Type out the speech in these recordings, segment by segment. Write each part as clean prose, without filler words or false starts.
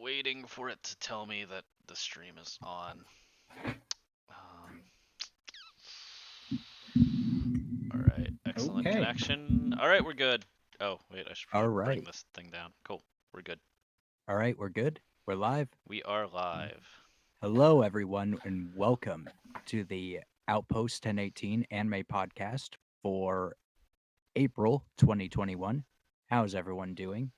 Waiting for it to tell me that the stream is on. All right, excellent Okay. connection. All right, we're good. Oh, wait, I should All probably bring right. this thing down. Cool, we're good. All right, we're good. We're live. We are live. Hello, everyone, and welcome to the Outpost 1018 anime podcast for April 2021. How's everyone doing?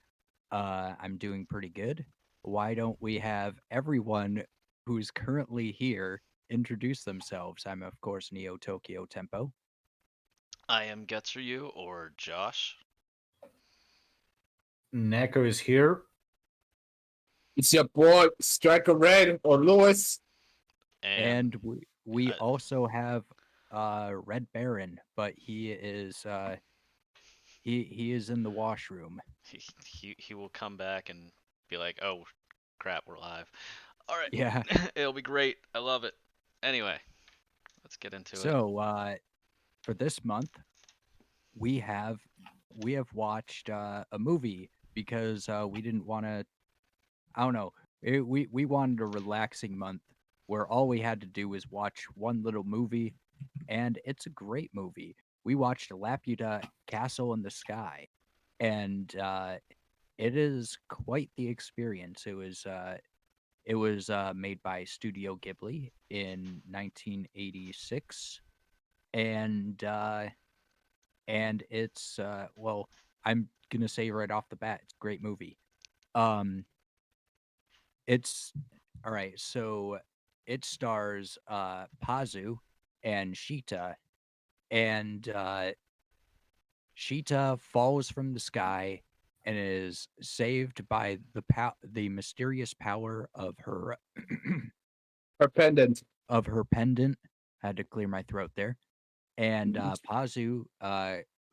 I'm doing pretty good. Why don't we have everyone who's currently here introduce themselves? I'm, of course, Neo Tokyo Tempo. I am Getsuryu or Josh. Neko is here. It's your boy, Striker Red or Lewis. And we uh, also have Red Baron, but he is he is in the washroom. he will come back and be like, "Oh, crap, we're live." All right. Yeah. It'll be great. I love it. Anyway, let's get into it. So for this month, we have watched a movie because we didn't want to. I don't know. We wanted a relaxing month where all we had to do was watch one little movie, and it's a great movie. We watched Laputa Castle in the Sky, and it is quite the experience. It was made by Studio Ghibli in 1986, and it's well, I'm gonna say right off the bat, it's a great movie. It's all right. So it stars Pazu and Sheeta, and Sheeta falls from the sky and is saved by the mysterious power of her Her pendant. of her pendant. Had to clear my throat there. And Pazu,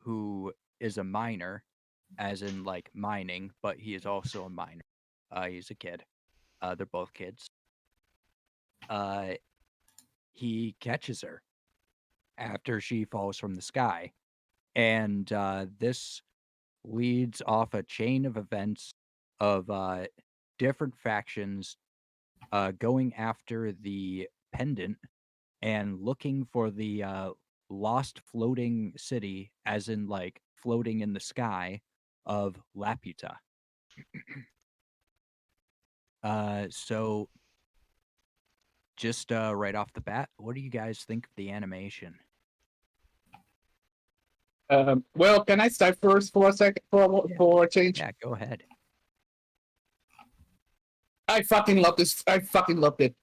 who is a miner, as in like mining, but he is also a miner. He's a kid. They're both kids. He catches her after she falls from the sky, and this leads off a chain of events of different factions going after the pendant and looking for the lost floating city, as in like floating in the sky, of Laputa. So just right off the bat, what do you guys think of the animation? Well, can I start first for a second for a change? Yeah, go ahead. I fucking love this. I fucking loved it.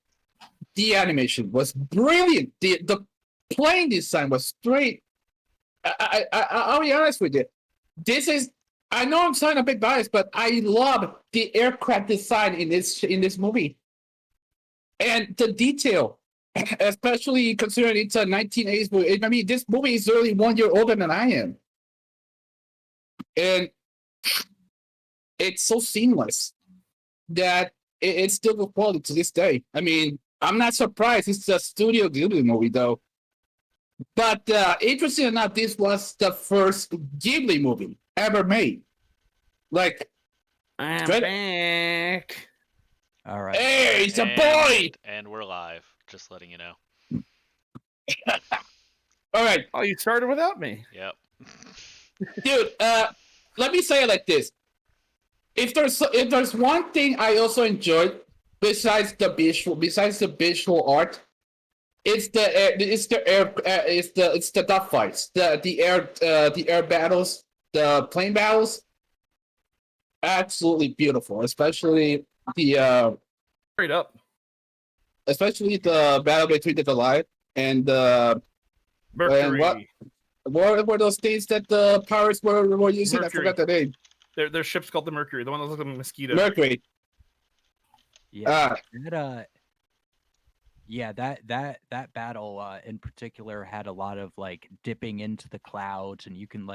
The animation was brilliant. The plane design was great. I'll be honest with you. This is. I know I'm sounding a bit biased, but I love the aircraft design in this movie, and the detail, especially considering it's a 1980s movie. I mean, this movie is only 1 year older than I am, and it's so seamless that it's still good quality to this day. I mean, I'm not surprised. It's a Studio Ghibli movie, though. But interesting enough, this was the first Ghibli movie ever made. Like, I'm straight- back. All right. hey, it's a boy! And we're live. Just letting you know. All right, Oh, you started without me. Yep. dude. Let me say it like this: if there's one thing I also enjoyed besides the visual art, it's the duck fights, the air battles, the plane battles. Absolutely beautiful, especially the Straight up. battle between the Goliath and Mercury. what were those things that the pirates were using? Mercury. I forgot the name. Their ship's called the Mercury, the one that looks like a mosquito. Mercury. Yeah. That battle in particular had a lot of like dipping into the clouds, and you can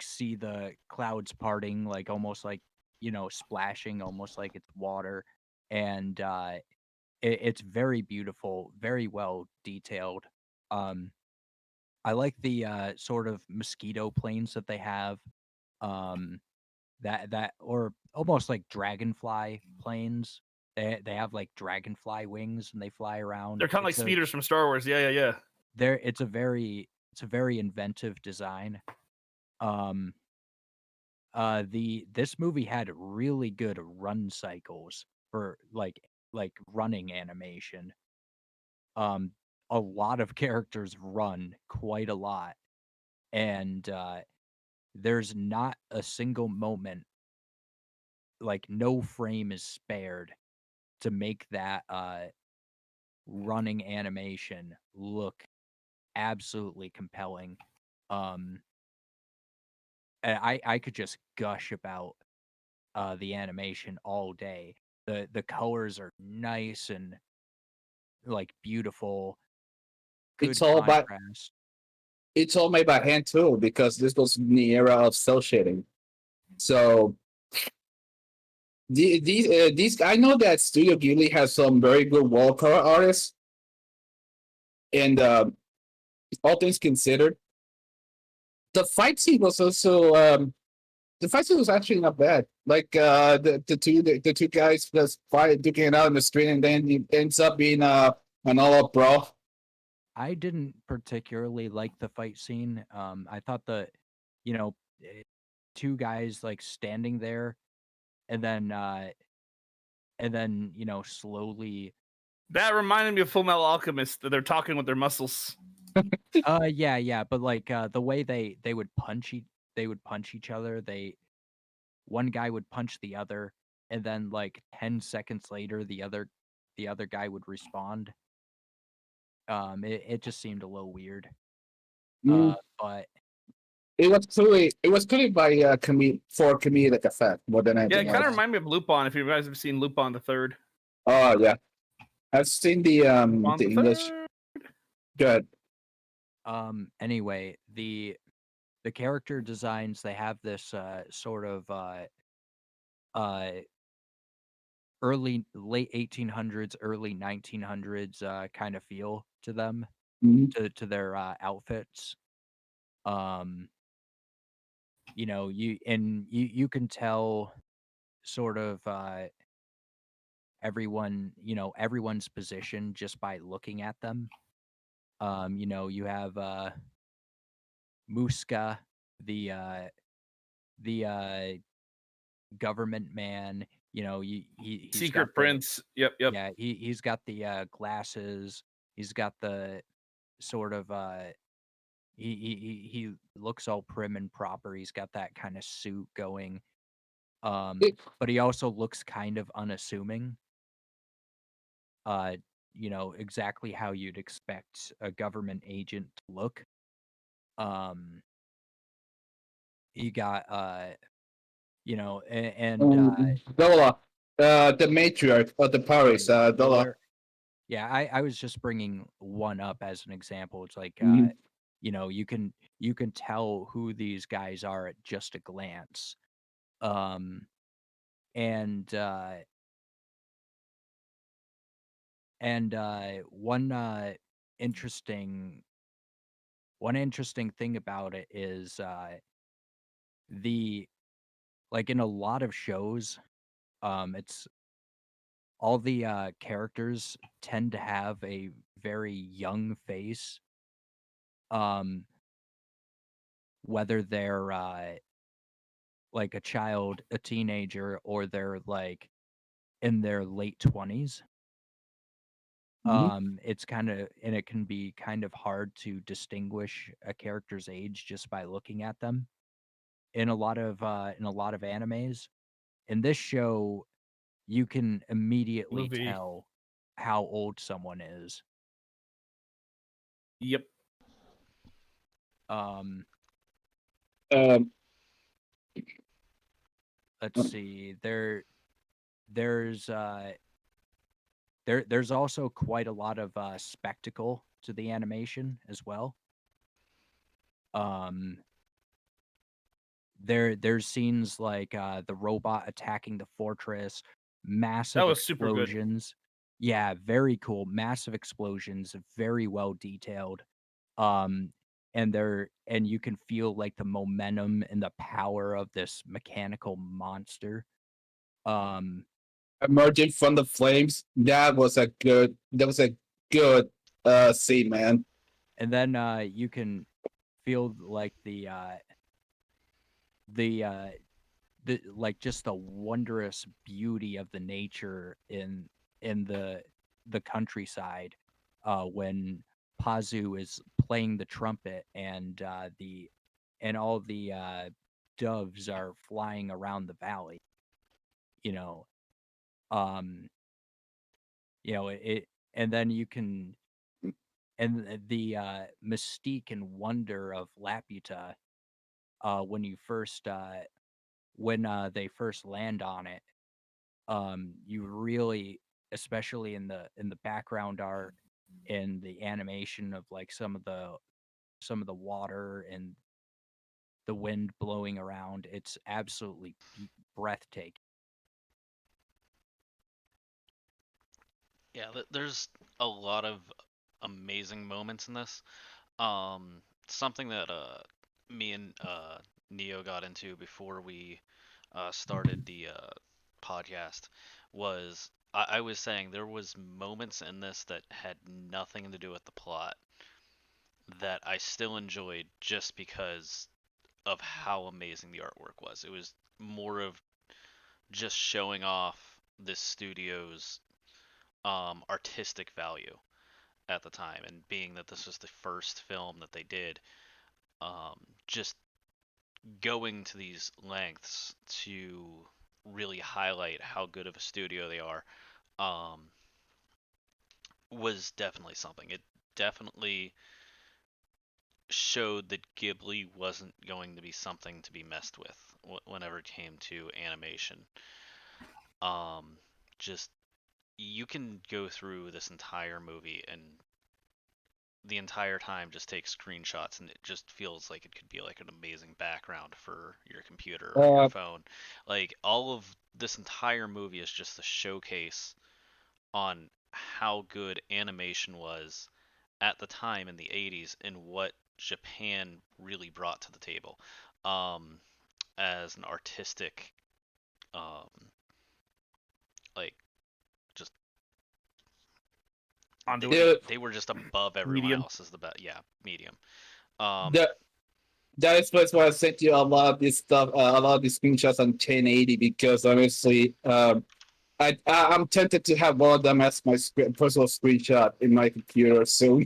see the clouds parting, like almost like splashing, almost like it's water, and it's very beautiful, very well detailed. I like the sort of mosquito planes that they have. that or almost like dragonfly planes. They have like dragonfly wings and they fly around. They're kind of like speeders from Star Wars. Yeah. It's a very inventive design. This movie had really good run cycles for like running animation. A lot of characters run quite a lot, and there's not a single moment, like no frame is spared to make that running animation look absolutely compelling. Um, and I could just gush about the animation all day. The colors are nice and like beautiful, good It's all by contrast. it's all made by hand too, because this was in the era of cell shading. So these I know that Studio Ghibli has some very good watercolor artists, and all things considered, the fight scene was also the fight scene was actually not bad. Like the two guys just fight duking it out in the street, and then it ends up being an all-out brawl. I didn't particularly like the fight scene. I thought you know, eh, two guys like standing there, and then slowly. That reminded me of Full Metal Alchemist. That they're talking with their muscles. Yeah, but like the way they would they would punch each other. One guy would punch the other, and then like 10 seconds later, the other guy would respond. It just seemed a little weird. Mm, But it was clearly by for comedic effect more than Yeah, it anything kind of else. reminded me of Lupin. If you guys have seen Lupin the Third. Oh yeah, I've seen Lupin the the English. Third. Good. anyway, the character designs, they have this sort of uh late 1800s, early 1900s kind of feel to them, Mhm. to their outfits. Um, you can tell sort of everyone's position just by looking at them. You have Muska, the government man. He's got Secret Prince. Yep. yeah, he's got the glasses. He's got the sort of he looks all prim and proper. He's got that kind of suit going. It, But he also looks kind of unassuming. Exactly how you'd expect a government agent to look. You got Dola, the matriarch of the Paris, Dola. yeah, I was just bringing one up as an example. It's like Mhm. you can tell who these guys are at just a glance. Um and one interesting thing about it is the like in a lot of shows, it's all the characters tend to have a very young face. Um, whether they're like a child, a teenager, or they're like in their late 20s. Mhm. It's kind of, and it can be kind of hard to distinguish a character's age just by looking at them in a lot of animes. In this show, you can immediately Movie. tell how old someone is. Yep. Um, Um, let's see. There's there's also quite a lot of spectacle to the animation as well. Um, there's scenes like the robot attacking the fortress, That massive was super good. explosions. Yeah, very cool. Massive explosions, very well detailed. Um, and you can feel like the momentum and the power of this mechanical monster. Emerging from the flames. That was a good scene, man. And then you can feel like the like just the wondrous beauty of the nature in the countryside when Pazu is playing the trumpet and all the doves are flying around the valley. You know, um, it, and then you can and the mystique and wonder of Laputa when you first when they first land on it, you really, especially in the background art and the animation of like some of the water and the wind blowing around, it's absolutely breathtaking. Yeah, there's a lot of amazing moments in this. Something that me and Neo got into before we started the podcast was I was saying there was moments in this that had nothing to do with the plot that I still enjoyed just because of how amazing the artwork was. It was more of just showing off this studio's artistic value at the time, and being that this was the first film that they did, just going to these lengths to really highlight how good of a studio they are, um, was definitely something. It definitely showed that Ghibli wasn't going to be something to be messed with whenever it came to animation. Um, just you can go through this entire movie and the entire time just take screenshots, and it just feels like it could be like an amazing background for your computer or your phone. Like all of this entire movie is just a showcase on how good animation was at the time in the 80s and what Japan really brought to the table, um, as an artistic, um, like just Onto they, it. they, Dude, they were just above everyone Medium. else as the best. Yeah, medium. Um, that that explains why I sent you a lot of this stuff, a lot of these screenshots on 1080 because honestly, I'm tempted to have one of them as my personal screenshot in my computer. So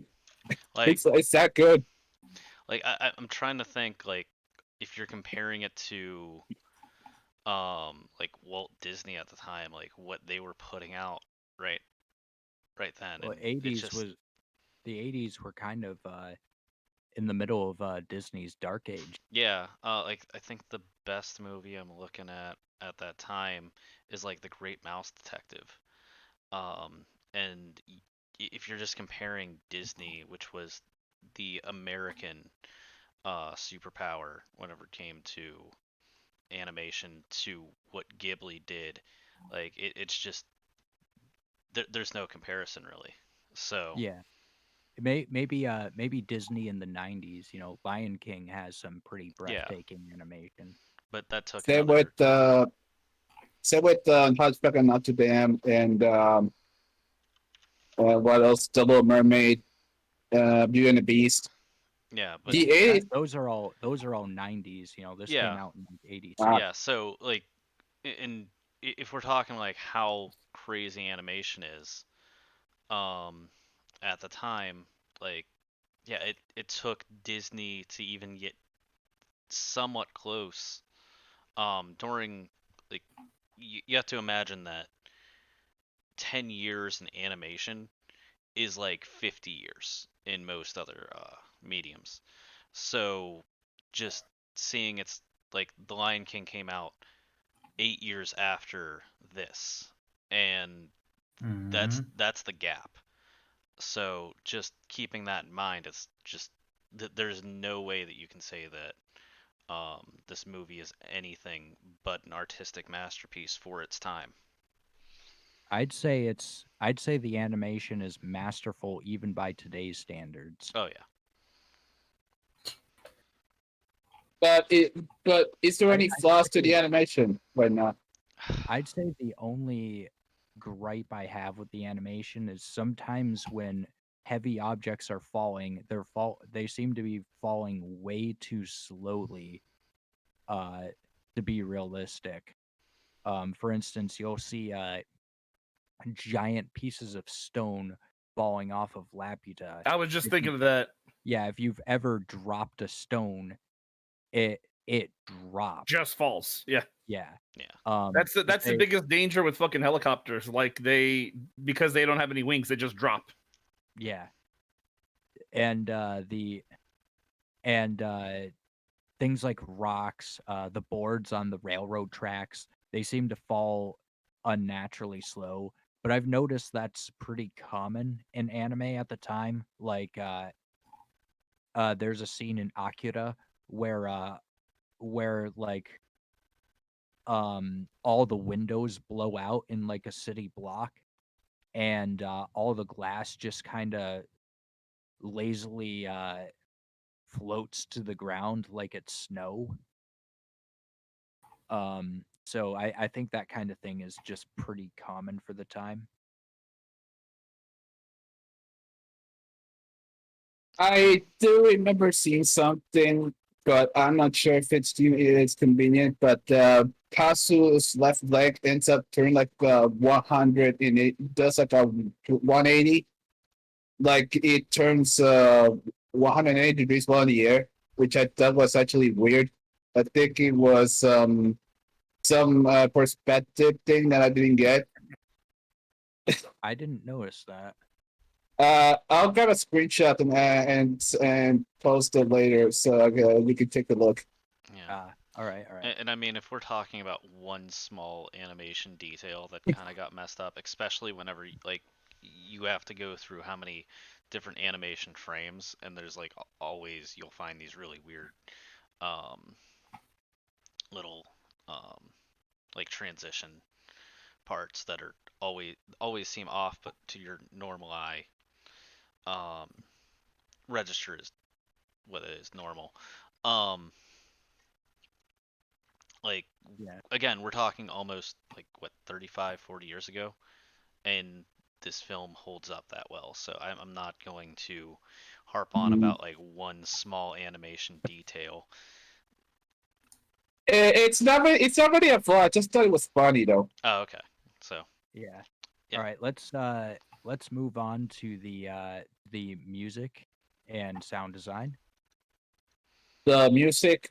like it's that good. I'm trying to think, like, if you're comparing it to like Walt Disney at the time, like what they were putting out right then, Well, and it's 80s just was the 80s were kind of in the middle of Disney's dark age. yeah, like I think the best movie I'm looking at that time is like The Great Mouse Detective. And if you're just comparing Disney, which was the American superpower whenever it came to animation, to what Ghibli did, like it's just there's no comparison really. So Yeah. Maybe Disney in the 90s, Lion King has some pretty yeah, breathtaking animation. but that took Same with another. Hunchback of Notre Dame and what else? The Little Mermaid, Beauty and the Beast. Yeah, but The 80s. Those are all 90s, this came yeah, out in like 82. yeah. So like, and if we're talking like how crazy animation is, um, at the time, like, yeah, it took Disney to even get somewhat close. During like, you have to imagine that 10 years in animation is like 50 years in most other mediums. So just seeing it's like The Lion King came out 8 years after this, and that's the gap. So just keeping that in mind, it's just there's no way that you can say that this movie is anything but an artistic masterpiece for its time. I'd say the animation is masterful even by today's standards. Oh yeah, But is there any I'd flaws to say- the animation right now? I'd say the only gripe I have with the animation is sometimes when heavy objects are falling, they seem to be falling way too slowly uh to be realistic. For instance, you'll see giant pieces of stone falling off of Laputa. I was just If thinking you, of that. yeah, if you've ever dropped a stone, it drops. Just false. Yeah. Yeah. Yeah. That's the they- biggest danger with fucking helicopters. Like because they don't have any wings, they just drop. Yeah. And things like rocks, the boards on the railroad tracks, they seem to fall unnaturally slow. But I've noticed that's pretty common in anime at the time. Like there's a scene in Akira where like all the windows blow out in like a city block, and all the glass just kind of lazily floats to the ground like it's snow. So I think that kind of thing is just pretty common for the time. I do remember seeing something, but I'm not sure if it's convenient. But Pazu's left leg ends up turning like 100, and it does like a 180. Like it turns 180 degrees while in the air, which I thought was actually weird. I think it was some perspective thing that I didn't get. I didn't notice that. I'll grab a screenshot and post it later so you can take a look. Yeah. All right. And I mean, if we're talking about one small animation detail that kind of got messed up, especially whenever like you have to go through how many different animation frames, and there's like always you'll find these really weird um, little like transition parts that are always seem off, but to your normal eye um, register is what is normal. Um, like Yeah. again, we're talking almost like what 35, 40 years ago, and this film holds up that well. So I'm not going to harp on about like one small animation detail. It's not really a flaw. I just thought it was funny though. Oh, okay. So Yeah. Yeah. All right. Let's move on to the music and sound design. The music,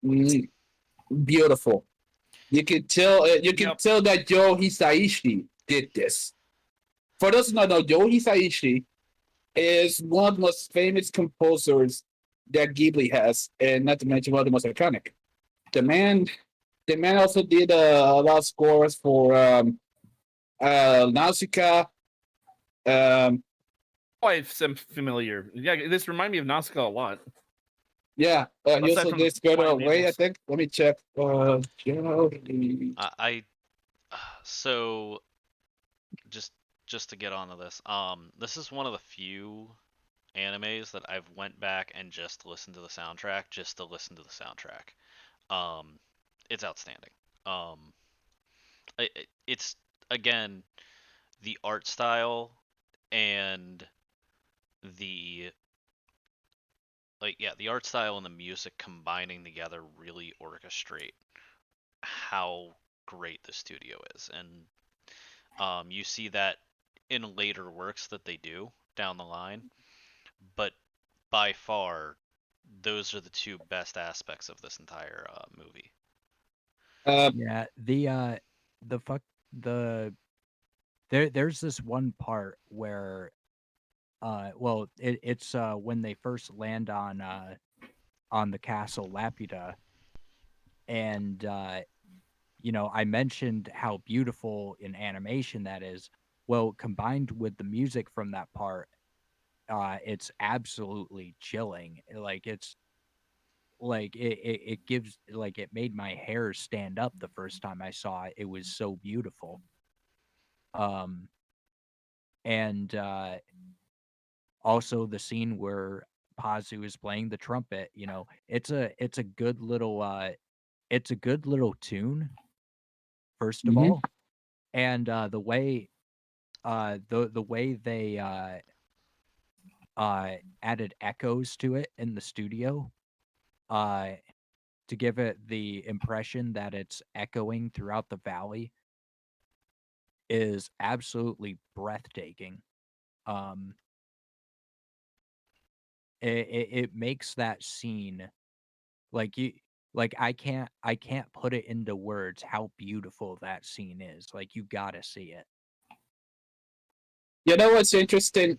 mm, beautiful. You can tell Yep. tell that Joe Hisaishi did this. For those who don't know, Joe Hisaishi is one of the most famous composers that Ghibli has, and not to mention one of the most iconic. The man, the man also did a lot of scores for Nausicaa. Oh, I'm familiar. Yeah, this remind me of Nausicaa a lot. Yeah, he Aside also from did the Spirit flying Away, I mammals. think. Let me check. Joe. I so just to get onto this, this is one of the few animes that I've went back and just listened to the soundtrack just to listen to the soundtrack. It's outstanding. It's again the art style and the the art style and the music combining together really orchestrate how great the studio is, and you see that in later works that they do down the line, but by far those are the two best aspects of this entire movie. Yeah. The fuck the there's this one part where well it's when they first land on the castle Laputa, and I mentioned how beautiful in animation that is. Well, combined with the music from that part, it's absolutely chilling. Like it's like it gives like it made my hair stand up the first time I saw it. It was so beautiful. Um and also the scene where Pazu is playing the trumpet. You know, it's a good little tune, first of Mhm. all, and the way the way they added echoes to it in the studio uh to give it the impression that it's echoing throughout the valley is absolutely breathtaking. Um, it makes that scene like you like I can't put it into words how beautiful that scene is. Like you gotta see it. You know what's interesting?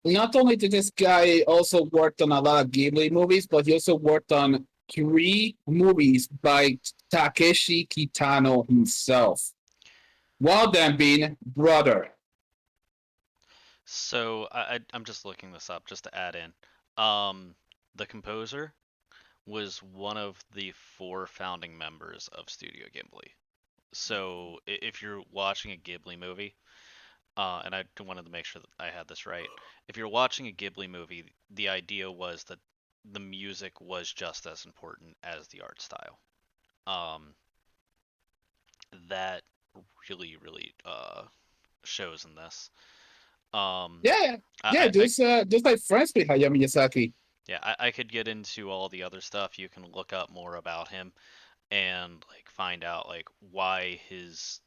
Not only did this guy also worked on a lot of Ghibli movies, but he also worked on 3 movies by Takeshi Kitano himself. One of them being Brother. So I'm just looking this up just to add in. Um, the composer was one of the 4 founding members of Studio Ghibli. So if you're watching a Ghibli movie, and I wanted to make sure that I had this right. If you're watching a Ghibli movie, the idea was that the music was just as important as the art style. Um, that really, really shows in this. Um, Yeah, yeah, I there's like friends with Hayao Miyazaki. yeah, I could get into all the other stuff. You can look up more about him and like find out like why his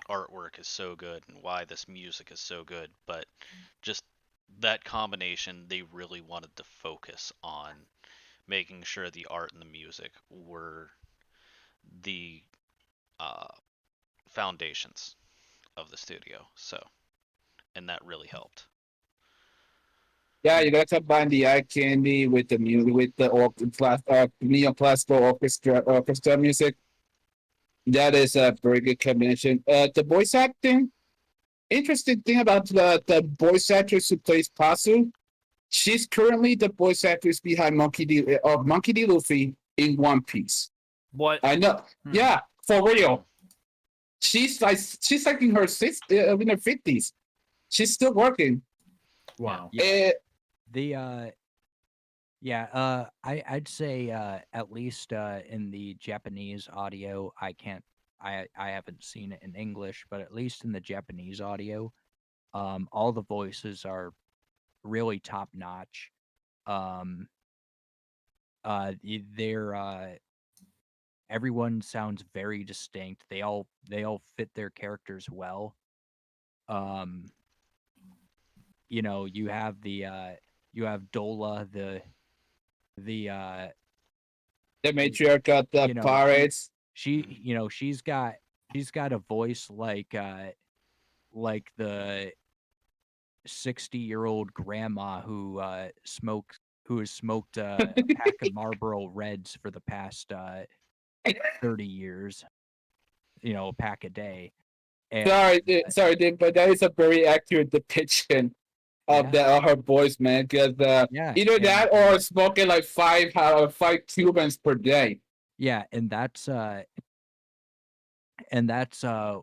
artwork is so good and why this music is so good. But just that combination, they really wanted to focus on making sure the art and the music were the uh, foundations of the studio. So, and that really helped. Yeah, you gotta combine the eye candy with the music, with the neoclassical orchestra music. That is a very good combination. The voice acting, interesting thing about the voice actress who plays Pazu, she's currently the voice actress behind Monkey D. Luffy in One Piece. What? I know. Hmm. Yeah, for Hmm. real. She's like in her 50s. She's still working. Wow. Yeah. Uh, The I'd say at least in the Japanese audio, I haven't seen it in English, but at least in the Japanese audio, all the voices are really top notch. Um, they're everyone sounds very distinct. They all fit their characters well. Um, you know, you have Dola, the the matriarch of the you know, pirates. you know, she's got a voice like the 60-year-old grandma who has smoked a pack of Marlboro Reds for the past 30 years, you know, a pack a day. And Sorry, Dave, but that is a very accurate depiction of yeah, her voice, man. Because yeah, either and that or smoking like five Cubans per day. yeah, and that's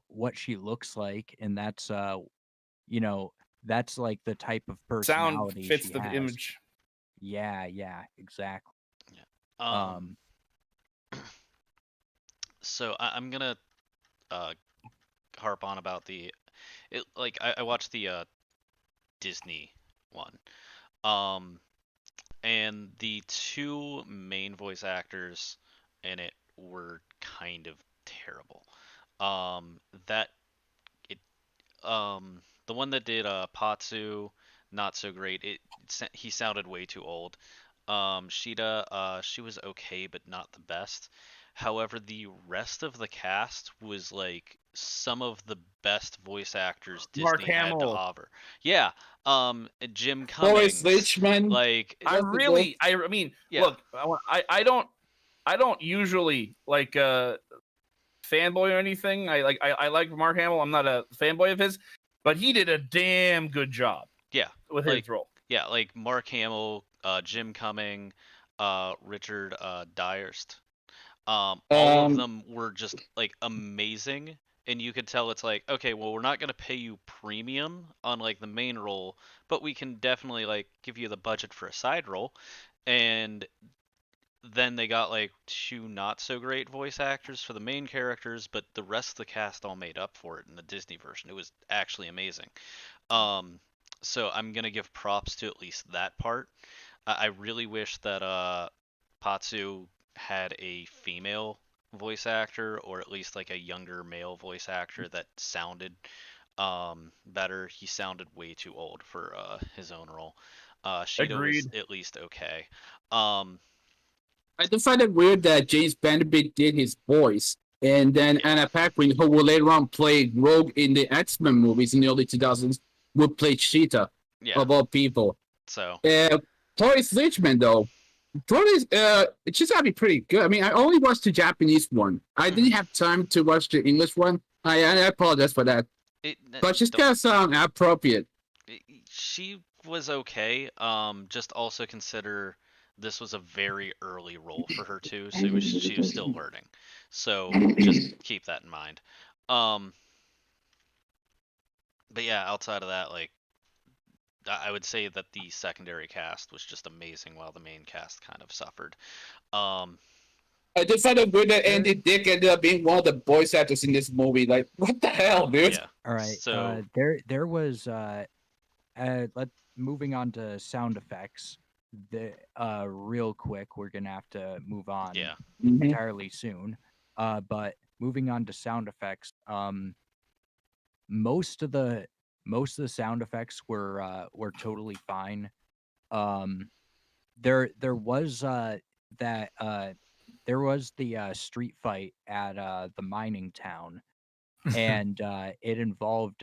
what she looks like, and that's you know, that's like the type of Sound personality fits she the has. image. Yeah, yeah, exactly. Yeah. Um. Um, So I'm gonna uh harp on about like I watched the Disney one. Um, and the 2 main voice actors in it were kind of terrible. That it the one that did Patsu, not so great. He sounded way too old. Shida, she was okay, but not the best. However, the rest of the cast was like some of the best voice actors Mark Disney had to Hamill. offer. Yeah, Jim Boris Cummings, Richmond. like I mean, yeah, look, I don't usually like fanboy or anything. I like Mark Hamill. I'm not a fanboy of his, but he did a damn good job yeah, with like his role. yeah, like Mark Hamill, Jim Cumming, Richard Dyerst. All of Um, them were just like amazing and you could tell it's like, okay, well, we're not gonna pay you premium on like the main role, but we can definitely like give you the budget for a side role. And then they got like two not so great voice actors for the main characters, but the rest of the cast all made up for it in the Disney version. It was actually amazing. Um, so I'm gonna give props to at least that part. I really wish that Patsu had a female voice actor, or at least like a younger male voice actor that sounded better. He sounded way too old for his own role. Shido was Agreed. at least okay. Um, I do find it weird that James Vanderbilt did his voice, and then yeah, Anna Paquin, who will later on play Rogue in the X-Men movies in the early 2000s, would play Cheetah, yeah. of all people. So Tori's Richmond, though, Tori's, she's gotta be pretty good. I mean, I only watched the Japanese one. I didn't have time to watch the English one. I apologize for that. it, But she's don't, gotta sound appropriate. she was okay. Just also consider this was a very early role for her too, so she was still learning. So just keep that in mind. Um, but yeah, outside of that, like I would say that the secondary cast was just amazing, while the main cast kind of suffered. Um, I just find it weird that Andy Dick ended up being one of the voice actors in this movie. Like, what the hell, dude? yeah. All right. So There was let moving on to sound effects. The real quick, we're gonna have to move on yeah, Mhm. entirely soon. But moving on to sound effects, most of the sound effects were totally fine. Um, there was that there was the street fight at the mining town, and it involved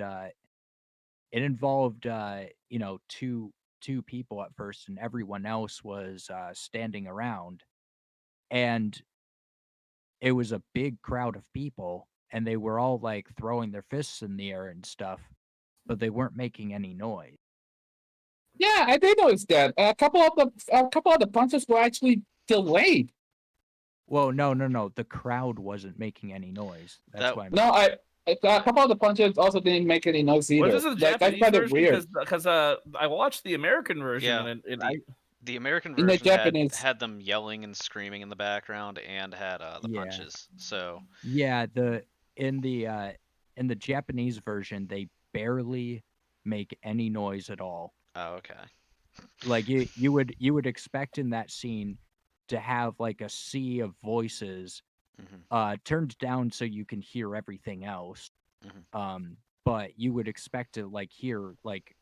two people at first, and everyone else was standing around, and it was a big crowd of people, and they were all like throwing their fists in the air and stuff, but they weren't making any noise. Yeah, I did notice that. A couple of the punches were actually delayed. Well, no, the crowd wasn't making any noise. That's that why. No, a couple of the punches also didn't make any noise Was either. this the Like, I Japanese find it version? weird. Because I watched the American version yeah and the the American In the version had Japanese, had them yelling and screaming in the background, and had the Yeah, punches. So yeah. In the uh, in the Japanese version, they barely make any noise at all. oh, okay. Like you would expect in that scene to have like a sea of voices Hmm. turned down so you can hear everything else. Hmm. But you would expect to like hear like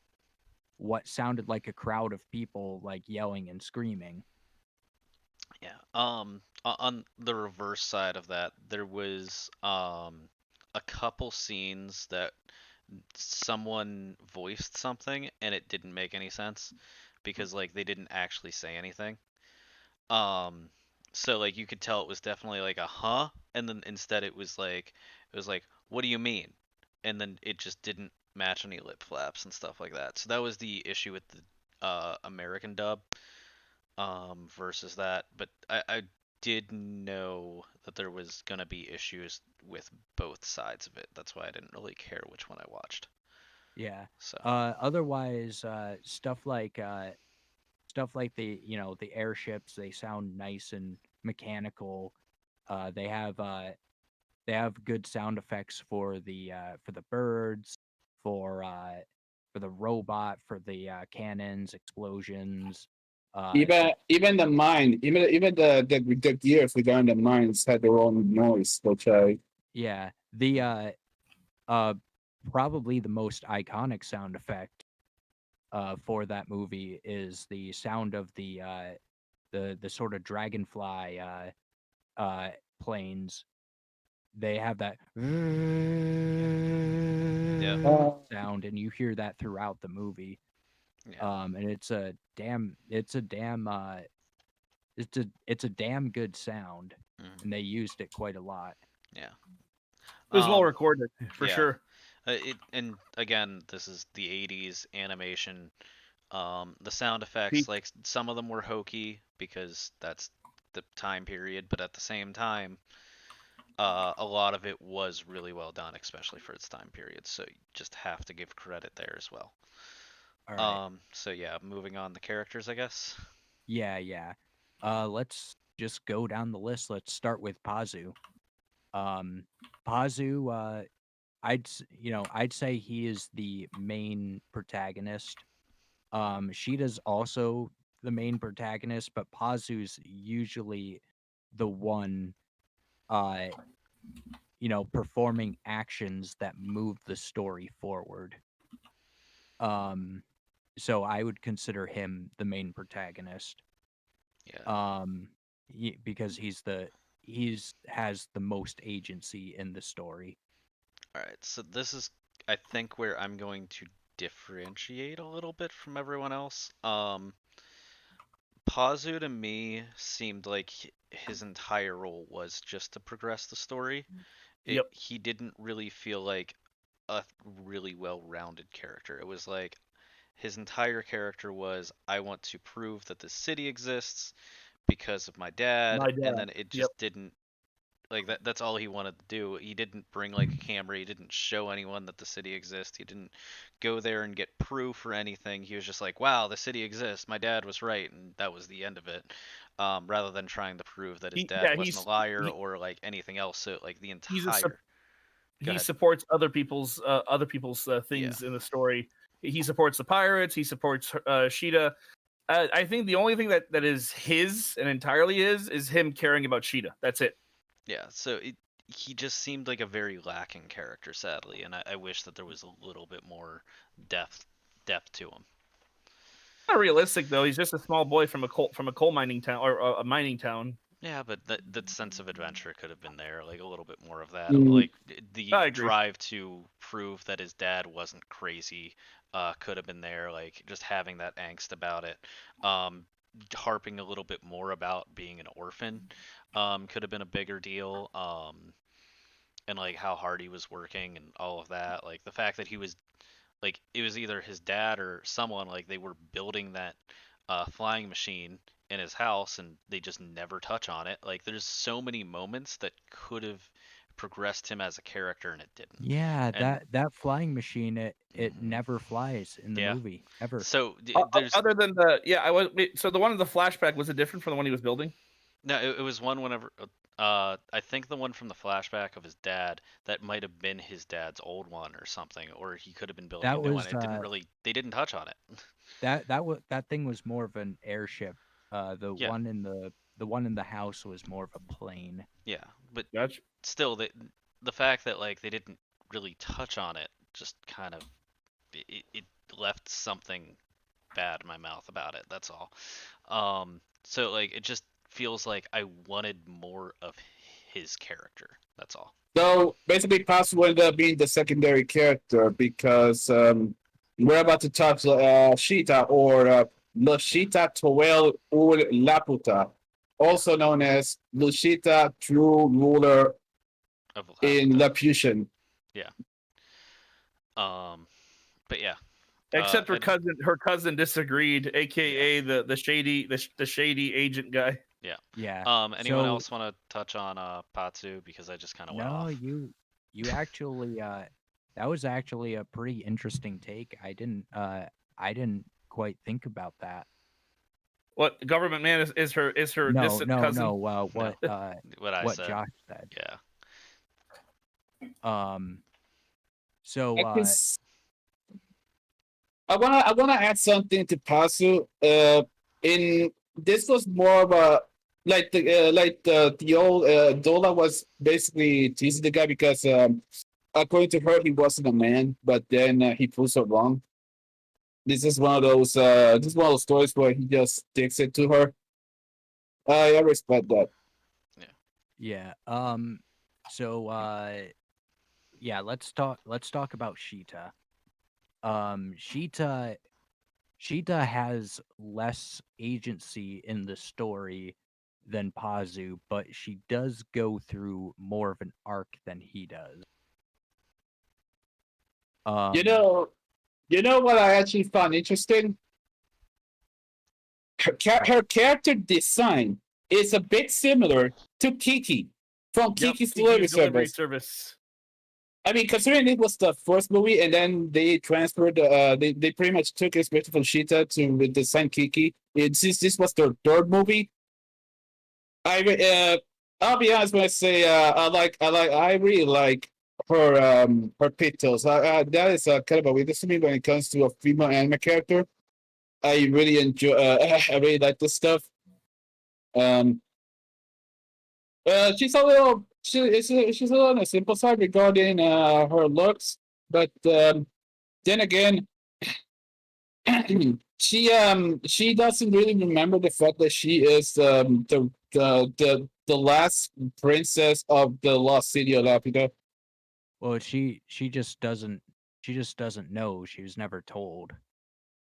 what sounded like a crowd of people like yelling and screaming. Yeah. On the reverse side of that, there was a couple scenes that someone voiced something and it didn't make any sense, because like they didn't actually say anything. Um, so like you could tell it was definitely like a huh, and then instead it was like what do you mean? And then it just didn't match any lip flaps and stuff like that. So that was the issue with the American dub versus that. But I did know that there was gonna be issues with both sides of it. That's why I didn't really care which one I watched. Yeah. So Otherwise, stuff like the airships, they sound nice and mechanical. Uh, they have uh, they have good sound effects for the birds, for uh, for the robot, for the cannons, explosions. The even the mine, even the gears regarding the mines had their own noise, which I Yeah, the uh probably the most iconic sound effect for that movie is the sound of the sort of dragonfly uh planes. They have that yeah, sound, and you hear that throughout the movie. yeah. And it's a damn good sound, Hmm. and they used it quite a lot. Yeah. it was well Um, recorded for yeah. sure. And again, this is the '80s animation. The sound effects, Peak. like some of them were hokey because that's the time period, but at the same time, a lot of it was really well done, especially for its time period. So you just have to give credit there as well. All right. So yeah, moving on the characters, I guess. Yeah, yeah. Let's just go down the list. Let's start with Pazu. Um, Pazu, I'd say he is the main protagonist. Sheeta's also the main protagonist, but Pazu's usually the one, uh, performing actions that move the story forward. Um, so I would consider him the main protagonist. Yeah. Because he's has the most agency in the story. All right. So this is, I think, where I'm going to differentiate a little bit from everyone else. Pazu to me seemed like his entire role was just to progress the story. Yep. He didn't really feel like a really well-rounded character. It was like his entire character was, I want to prove that the city exists because of my dad, My and dad. then it Yep. just didn't, like, that's all he wanted to do. He didn't bring like a camera, he didn't show anyone that the city exists. He didn't go there and get proof or anything. He was just like, wow, the city exists. My dad was right, and that was the end of it. Rather than trying to prove that his dad wasn't a liar or like anything else. So like the he's a entire Go he ahead. supports other people's things Yeah. in the story. He supports the pirates. He supports Sheeta. I think the only thing that is his and entirely his is him caring about Sheeta. That's it. Yeah, so he just seemed like a very lacking character, sadly, and I wish that there was a little bit more depth to him. Not realistic though. He's just a small boy from a coal mining town or a mining town. Yeah, but that sense of adventure could have been there, like a little bit more of that, Mm. like I the agree. drive to prove that his dad wasn't crazy, could have been there, like just having that angst about it. Harping a little bit more about being an orphan, could have been a bigger deal. And like how hard he was working and all of that, like the fact that he was like it was either his dad or someone, like they were building that flying machine in his house and they just never touch on it. Like there's so many moments that could have progressed him as a character and it didn't. Yeah, And that flying machine, it mhm. never flies in the Yeah. movie ever. So there's Other than the so the one in the flashback, was it different from the one he was building? no, it was one whenever I think the one from the flashback of his dad, that might have been his dad's old one or something, or he could have been building a That new one. was It didn't really, they didn't touch on it. that thing was more of an airship. The Yeah. one in the house was more of a plane. Yeah, but Gotcha. still, the fact that like they didn't really touch on it just kind of it left something bad in my mouth about it. That's all. So like it just feels like I wanted more of his character. That's all. So basically, Pazu ended up being the secondary character because we're about to talk Sheeta or Lushita Toel Ul Laputa, also known as Lushita, true ruler Of in Laputan. Yeah. But yeah. Except her and- cousin disagreed, aka the shady agent guy. Yeah. Yeah. Anyone So- else want to touch on Pazu, because I just kind of went No, off. you actually that was actually a pretty interesting take. I didn't quite think about that. What government man is her No, distant cousin? no. What what I what said. Josh said. Yeah. So I wanna add something to Pazu. In this was more of a like the old Dola was basically teasing the guy because according to her he wasn't a man, but then he proves her wrong. This is one of those stories where he just sticks it to her. I respect that. yeah. So yeah, let's talk about Sheeta. Sheeta has less agency in the story than Pazu, but she does go through more of an arc than he does. You know what I actually found interesting? Her character design is a bit similar to Kiki from Yep, Kiki's Delivery delivery Service. service. I mean, considering it was the first movie, and then they transferred, they pretty much took inspiration from Shita to design Kiki. Since this was their third movie, I'll be honest when I say, I really like her pigtails. That is kind of a weakness to me when it comes to a female anime character. I really enjoy, I really like this stuff. Um, she's a little, she's a little on the simple side regarding her looks, but then again, she doesn't really remember the fact that she is the last princess of the lost city of Lapida. Well, she just doesn't know. She was never told.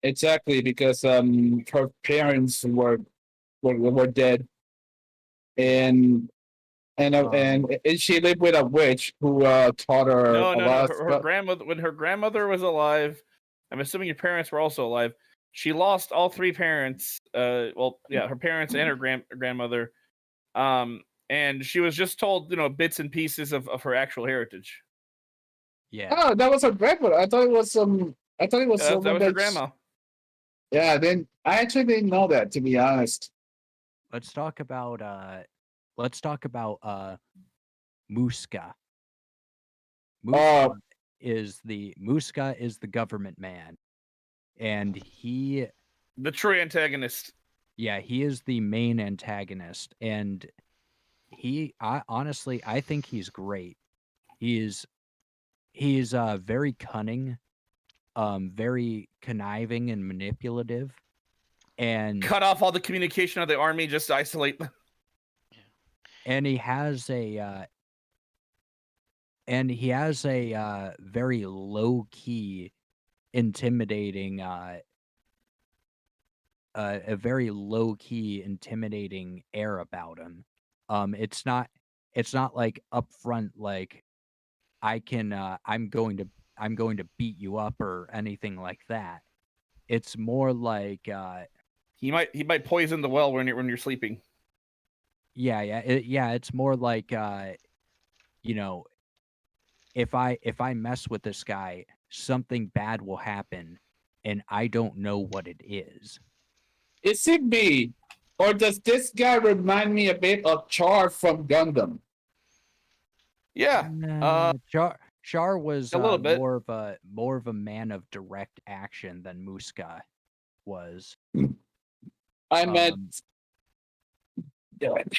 Exactly, because her parents were dead, and and she lived with a witch who taught her No. a lot of Her stuff. grandmother, when her grandmother was alive, I'm assuming your parents were also alive. She lost all three parents. Well, yeah, her parents and her grandmother. And she was just told, bits and pieces of her actual heritage. Yeah. Oh, that was her grandmother. I thought it was I thought it was That someone was her grandma. Yeah, then I actually didn't know that, to be honest. Let's talk about Muska. Muska is the government man, and the true antagonist. Yeah, he is the main antagonist, and honestly, I think he's great. He's very cunning, very conniving and manipulative, and cut off all the communication of the army, just isolate them. And he has a very low key, intimidating a very low key, intimidating air about him. It's not like upfront, like I'm going to beat you up or anything like that. It's more like he might poison the well when you're sleeping. Yeah, it's more like if I mess with this guy, something bad will happen, and I don't know what it is. Is it me, or does this guy remind me a bit of Char from Gundam? Yeah, Char was a little bit more of a man of direct action than Muska was. I meant.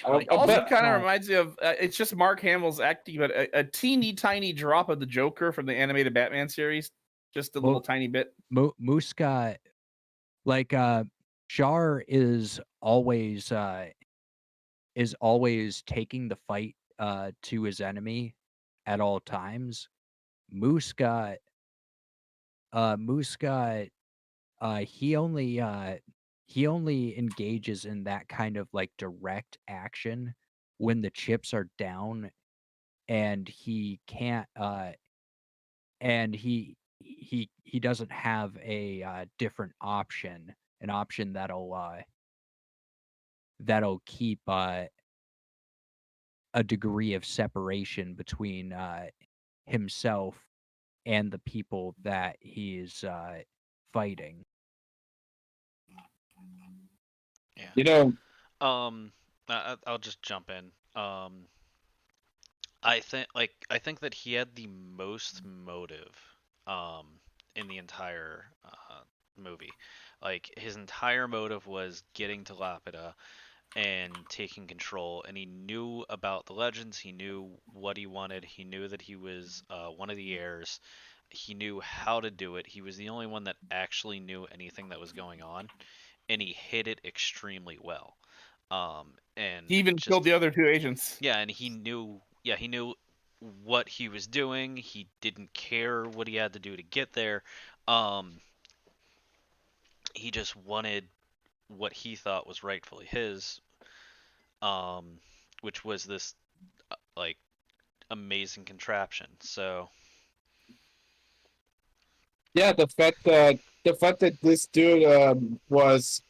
Also, kind of reminds me of it's just Mark Hamill's acting, but a teeny tiny drop of the Joker from the animated Batman series, just a little tiny bit. Muska, like Char is always taking the fight to his enemy at all times. Muska, he only engages in that kind of like direct action when the chips are down, and he can't and he doesn't have a different option, an option that'll keep a degree of separation between himself and the people that he's fighting. Yeah. I'll just jump in. I think that he had the most motive in the entire movie. Like, his entire motive was getting to Lapida and taking control, and he knew about the legends, he knew what he wanted, he knew that he was one of the heirs, he knew how to do it, he was the only one that actually knew anything that was going on, and he hid it extremely well. And he even killed the other two agents. Yeah, and he knew what he was doing. He didn't care what he had to do to get there. He just wanted what he thought was rightfully his, which was this like amazing contraption. So yeah, the fact that this dude was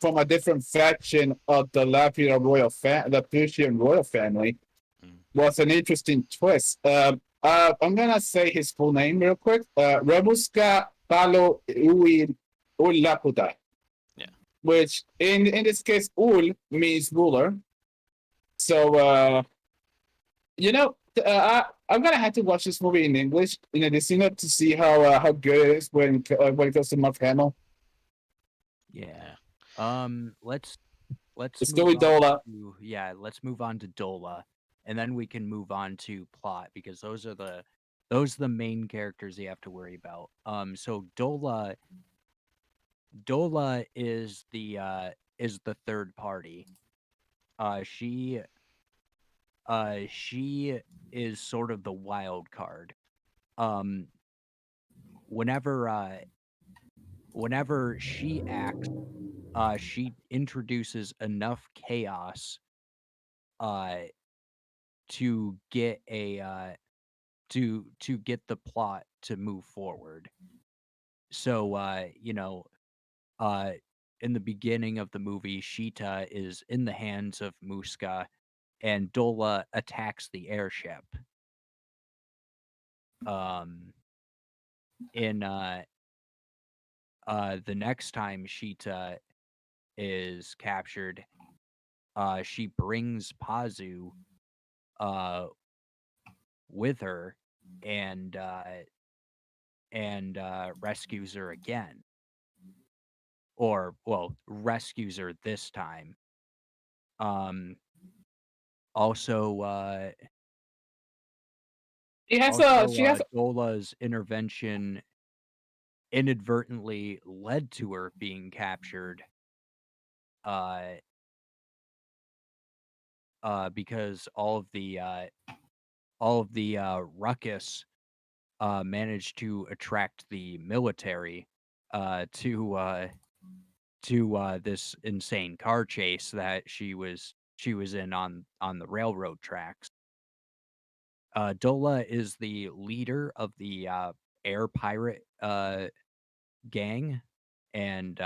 from a different faction of the Lapida royal the Prussian royal family, was an interesting twist. I'm gonna say his full name real quick. Remuska Palo Ulaputa, Yeah. which in this case, Ul means ruler. So I'm gonna have to watch this movie in English in addition to see how good it is when it comes to Mark Hamill. Yeah. Yeah. Let's Let's go move with on Dola. let's move on to Dola, and then we can move on to plot because those are the main characters you have to worry about. So Dola is the third party. She is sort of the wild card. Um, whenever she acts, she introduces enough chaos to get to get the plot to move forward. So in the beginning of the movie, Sheeta is in the hands of Muska, and Dola attacks the airship. In the next time Sheeta is captured, she brings Pazu with her and rescues her again. Or rescues her this time. Also She has Dola's intervention inadvertently led to her being captured. Because all of the ruckus managed to attract the military to this insane car chase that she was in on the railroad tracks. Dola is the leader of the air pirate gang, and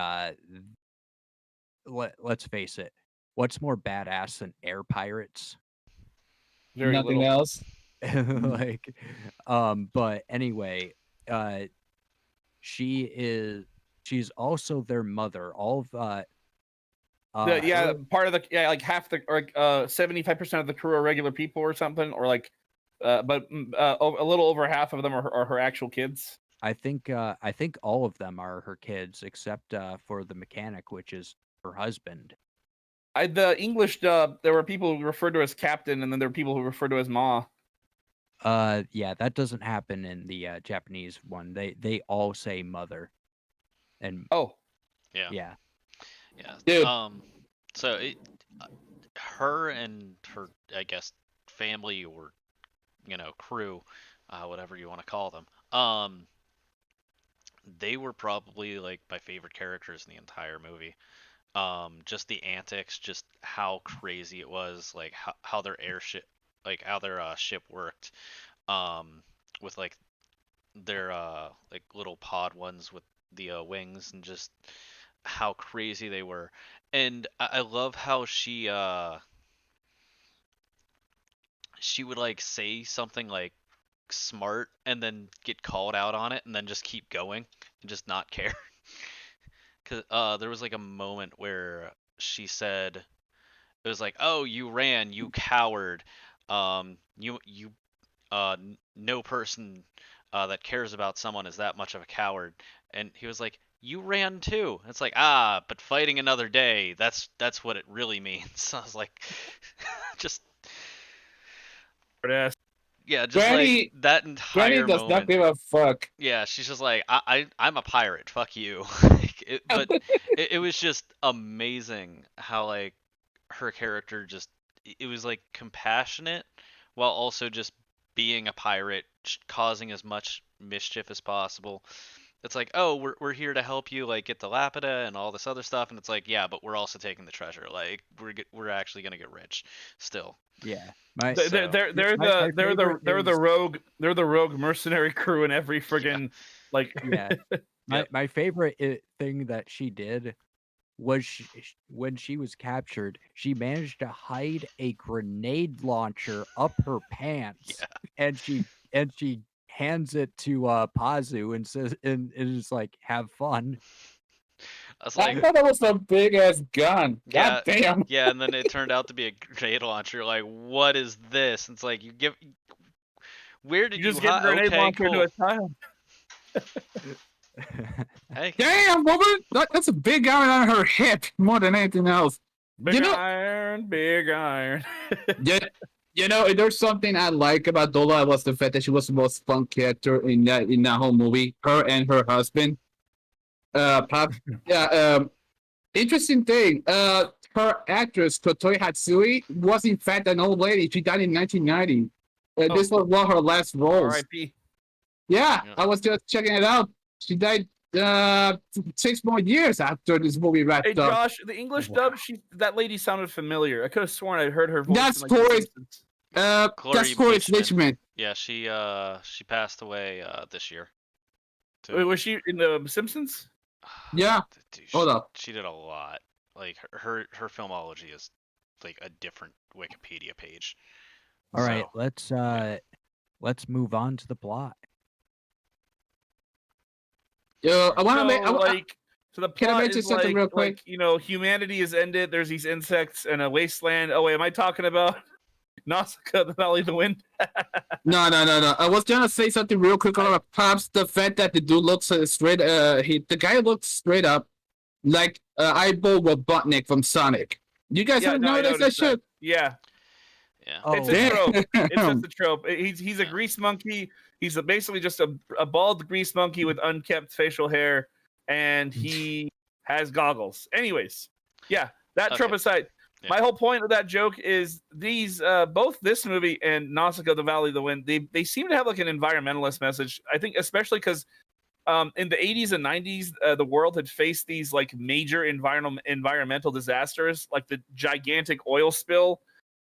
let's face it, what's more badass than air pirates? Very nothing little. else. Like, but anyway, she's also their mother. All of her, Part of the like half the or 75% of the crew are regular people or something, or like but a little over half of them are her actual kids. I think all of them are her kids except for the mechanic, which is her husband. The English dub, there were people who referred to as captain, and then there were people who referred to as ma. Yeah, that doesn't happen in the Japanese one. They all say mother. And Oh, Yeah. yeah. Yeah. Dude. So her and her, I guess, family or crew, whatever you want to call them, they were probably like my favorite characters in the entire movie. Just the antics, just how crazy it was, like how their airship, like how their ship worked, with like their like little pod ones with the wings, and just how crazy they were. And I love how she would like say something like smart and then get called out on it and then just keep going and just not care. Cause there was like a moment where she said it was like, "Oh, you ran, you coward. You no person that cares about someone is that much of a coward." And he was like, "You ran too." It's like, but fighting another day, that's what it really means. I was like, just yeah, just Granny, like that Granny entire does not moment. give a fuck. Yeah, she's just like, I'm a pirate. Fuck you. Like, but it was just amazing how like her character just it was like compassionate while also just being a pirate, causing as much mischief as possible. It's like, oh, we're here to help you, like get the lapida and all this other stuff, and it's like, yeah, but we're also taking the treasure. Like we're actually gonna get rich, still. Yeah. they're So the rogue mercenary crew in every friggin' like Yeah. Yep. My favorite thing that she did was when she was captured, she managed to hide a grenade launcher up her pants, Yeah. and she hands it to Pazu and says, and is like, "Have fun." I was I like, thought that was a big ass gun. yeah, God damn. yeah, and then it turned out to be a grenade launcher. Like, what is this? It's like where did You you just give a hide? grenade Okay, launcher to cool. a child. Hey, Damn, woman. That's a big iron on her hip more than anything else. Big You know, iron, big iron. yeah, if there's something I like about Dola was the fact that she was the most fun character in that whole movie. Her and her husband. Pop. Yeah. Interesting thing. Her actress Kotori Hatsui was in fact an old lady. She died in 1990. This was one of her last roles. R.I.P. Yeah, Yeah. I was just checking it out. She died 6 more years after this movie wrapped Hey up. Josh, the English dub, that lady sounded familiar. I could have sworn I'd heard her voice. That's in, like, The Corey. Simpsons. That's Corey Snitchman. Yeah, she passed away this year. Wait, was she in the Simpsons? Yeah. Dude, Hold up. she did a lot. Like her filmology is like a different Wikipedia page. All right, So, let's move on to the plot. I want to make. So the Can I plot mention is something real quick? humanity is ended. There's these insects and a wasteland. Oh wait, am I talking about Nausicaa, the Valley of the Wind? No. I was gonna say something real quick about Pops. The fact that the dude looks straight. The guy looks straight up like Eyeball Robotnik from Sonic. You guys Yeah, ever no, I noticed that noticed shit? Yeah, yeah. Oh, it's a trope. It's Damn. just a trope. He's a grease monkey. He's basically just a bald grease monkey with unkept facial hair, and he has goggles. Anyways, yeah, that trope Okay. aside, Yeah. my whole point of that joke is these both this movie and Nausicaa, the Valley of the Wind, they seem to have like an environmentalist message. I think especially because in the 80s and 90s, the world had faced these like major environmental disasters, like the gigantic oil spill.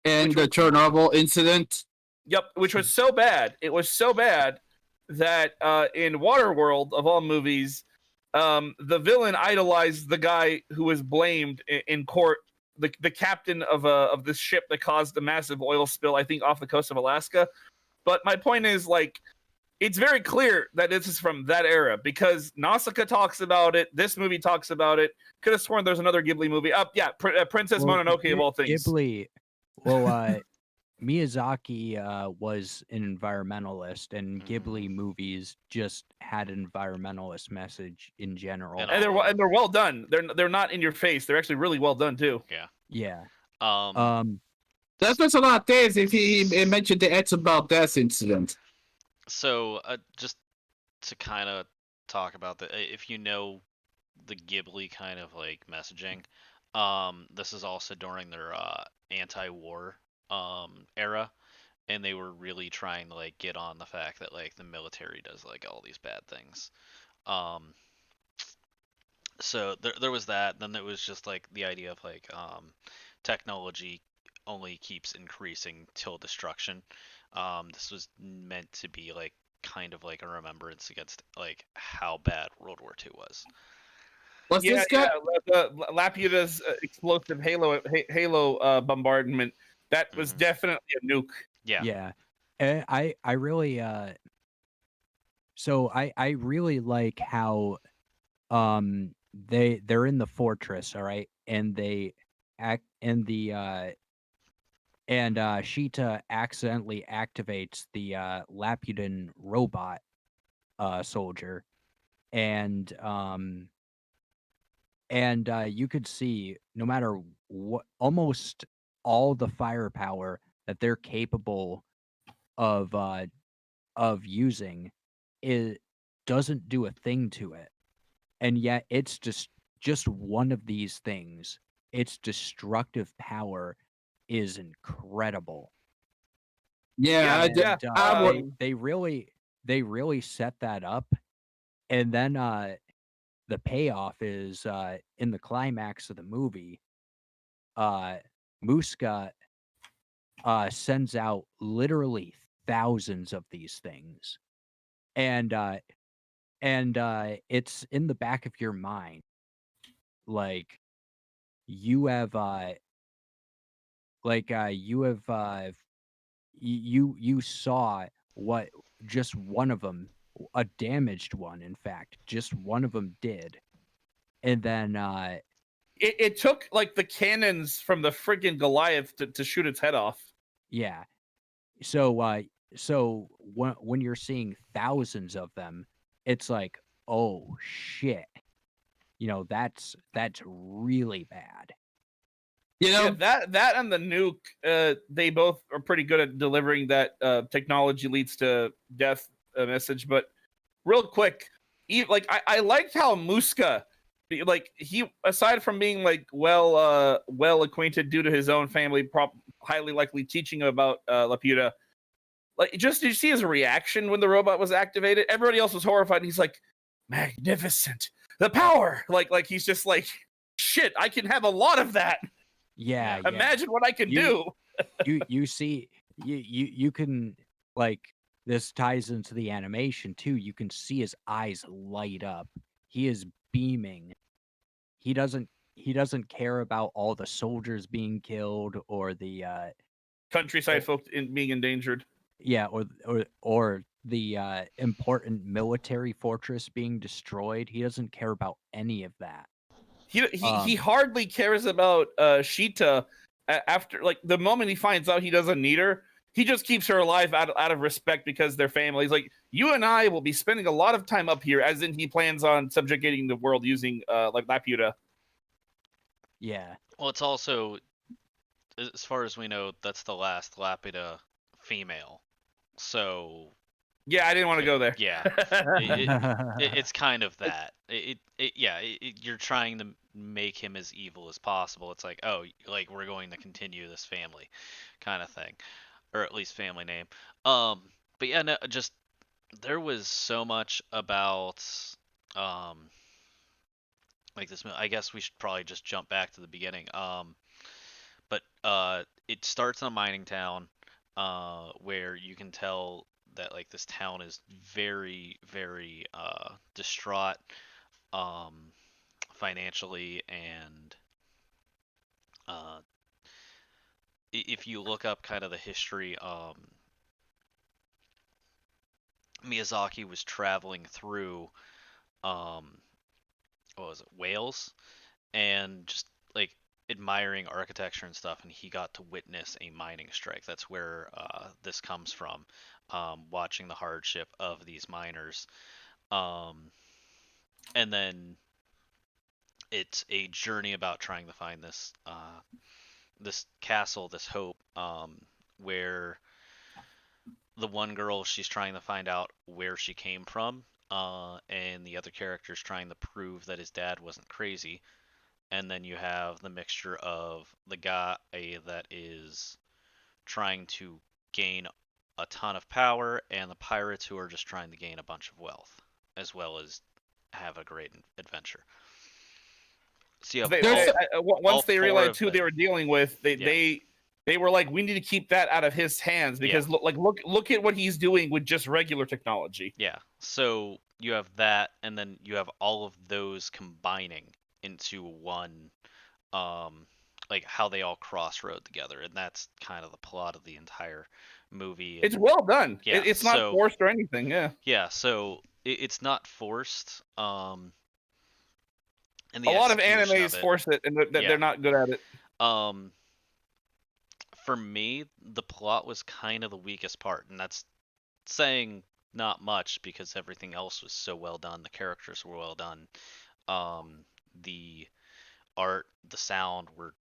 And the Chernobyl incident. Yep, which was so bad. It was so bad that in Waterworld, of all movies, the villain idolized the guy who was blamed in court, the captain of this ship that caused the massive oil spill, I think, off the coast of Alaska. But my point is, like, it's very clear that this is from that era because Nausicaa talks about it. This movie talks about it. Could have sworn there's another Ghibli movie. Princess Mononoke of all things. Ghibli. Well, Miyazaki was an environmentalist, and Ghibli movies just had an environmentalist message in general. And they're well done. They're not in your face. They're actually really well done too. Yeah. That makes a lot of things if he mentioned the Etzel Death incident. So just to kind of talk about that, if you know the Ghibli kind of like messaging, this is also during their anti-war era, and they were really trying to like get on the fact that like the military does like all these bad things. So there was that. Then there was just like the idea of like technology only keeps increasing till destruction. This was meant to be like kind of like a remembrance against like how bad World War II was. Was this guy? The Laputa's explosive Halo bombardment. That was definitely a nuke. Yeah. And I really so I really like how they're in the fortress, all right, and they act and the and Sheeta accidentally activates the Laputan robot soldier, and you could see no matter what, almost all the firepower that they're capable of using, it doesn't do a thing to it, and yet it's just one of these things. Its destructive power is incredible. Yeah, They really set that up, and then the payoff is in the climax of the movie. Muska sends out literally thousands of these things, and it's in the back of your mind, like you have you saw what just one of them, a damaged one, in fact, just one of them did, and then It took like the cannons from the friggin' Goliath to shoot its head off. yeah. So when you're seeing thousands of them, it's like, oh shit, that's really bad. You Yeah, know, that and the nuke, they both are pretty good at delivering that technology leads to death message. But real quick, like I liked how Muska, like he aside from being like well acquainted due to his own family, highly likely teaching about Laputa. Like, just did you see his reaction when the robot was activated? Everybody else was horrified. And he's like, magnificent, the power. Like he's just like, shit, I can have a lot of that. Yeah. Imagine what I can You- do. You see, you can, like, this ties into the animation too. You can see his eyes light up. He is beaming. He doesn't care about all the soldiers being killed or the Countryside folk being endangered. yeah, or the important military fortress being destroyed. He doesn't care about any of that. He hardly cares about Sheeta after, like, the moment he finds out he doesn't need her. He just keeps her alive out of respect because they're family. He's like, you and I will be spending a lot of time up here, as in he plans on subjugating the world using like Laputa. Yeah. Well, it's also, as far as we know, that's the last Laputa female. So Yeah, I didn't want to go there. yeah, it's kind of that. You're trying to make him as evil as possible. It's like, oh, like we're going to continue this family, kind of thing, or at least family name. But yeah, no, just there was so much about like this. I guess we should probably just jump back to the beginning. But it starts in a mining town, where you can tell that like this town is very, very distraught, financially, and if you look up kind of the history, Miyazaki was traveling through, what was it, Wales, and just like admiring architecture and stuff, and he got to witness a mining strike. That's where this comes from, watching the hardship of these miners. And then it's a journey about trying to find this this castle, this hope, where the one girl, she's trying to find out where she came from, and the other character's trying to prove that his dad wasn't crazy. And then you have the mixture of the guy that is trying to gain a ton of power, and the pirates who are just trying to gain a bunch of wealth, as well as have a great adventure. So you have Once they four realized of who them. they were dealing with, Yeah. they were like, we need to keep that out of his hands because look at what he's doing with just regular technology. Yeah. So you have that, and then you have all of those combining into one, like how they all crossroad together, and that's kind of the plot of the entire movie. It's well done. Yeah, It's not forced or anything. Yeah. Yeah. So it's not forced. And A lot of animes force it, and they're not good at it. For me, the plot was kind of the weakest part, and that's saying not much because everything else was so well done. The characters were well done. The art, the sound were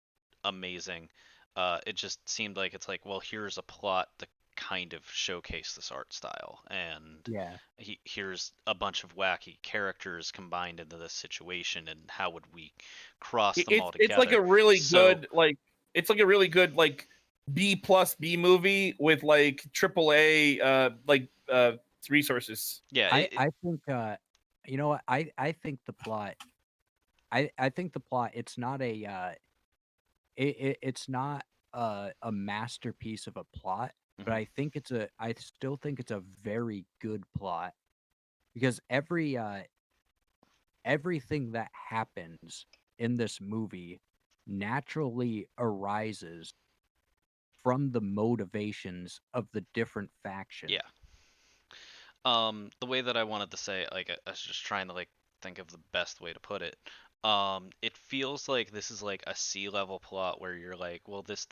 amazing. It just seemed like it's like, well, here's a plot to kind of showcase this art style, and Yeah. here's a bunch of wacky characters combined into this situation, and how would we cross them all together? It's like a really good, like, it's like a really good, like, B+B movie with like AAA resources. Yeah, I think you know what, I think the plot, I think the plot, it's not a it's not a masterpiece of a plot, but I think I still think it's a very good plot, because everything that happens in this movie naturally arises from the motivations of the different factions. Yeah. The way that I wanted to say it, like I was just trying to like think of the best way to put it. It feels like this is like a C-level plot where you're like, well, this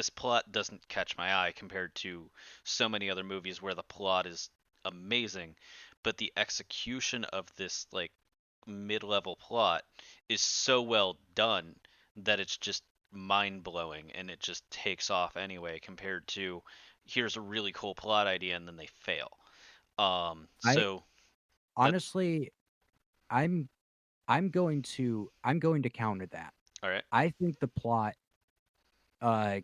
plot doesn't catch my eye compared to so many other movies where the plot is amazing, but the execution of this like mid-level plot is so well done that it's just mind-blowing and it just takes off anyway compared to here's a really cool plot idea and then they fail. I So honestly, I'm going to counter that. all right. I think the plot, uh,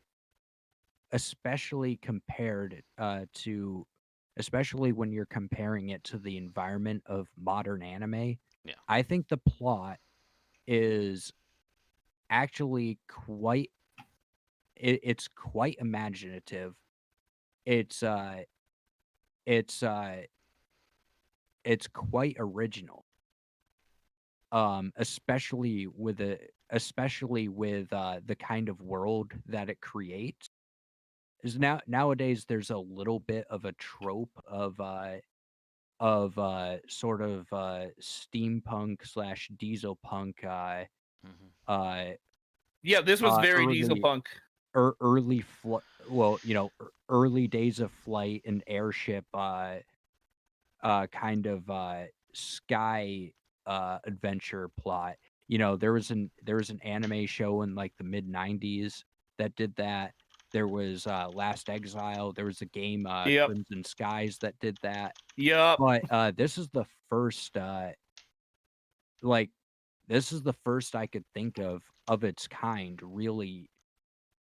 especially compared to, especially when you're comparing it to the environment of modern anime, Yeah. I think the plot is actually quite. It's quite imaginative. It's uh, it's uh, it's quite original. Especially with the kind of world that it creates. Is nowadays there's a little bit of a trope of sort of steampunk slash diesel punk Hmm. uh Yeah, this was very diesel early punk. early well, early days of flight and airship kind of sky adventure plot. There was an anime show in like the mid 90s that did that. There was Last Exile. There was a game Yep. Crimson Skies that did that. Yep. But this is the first like this is the first I could think of its kind, really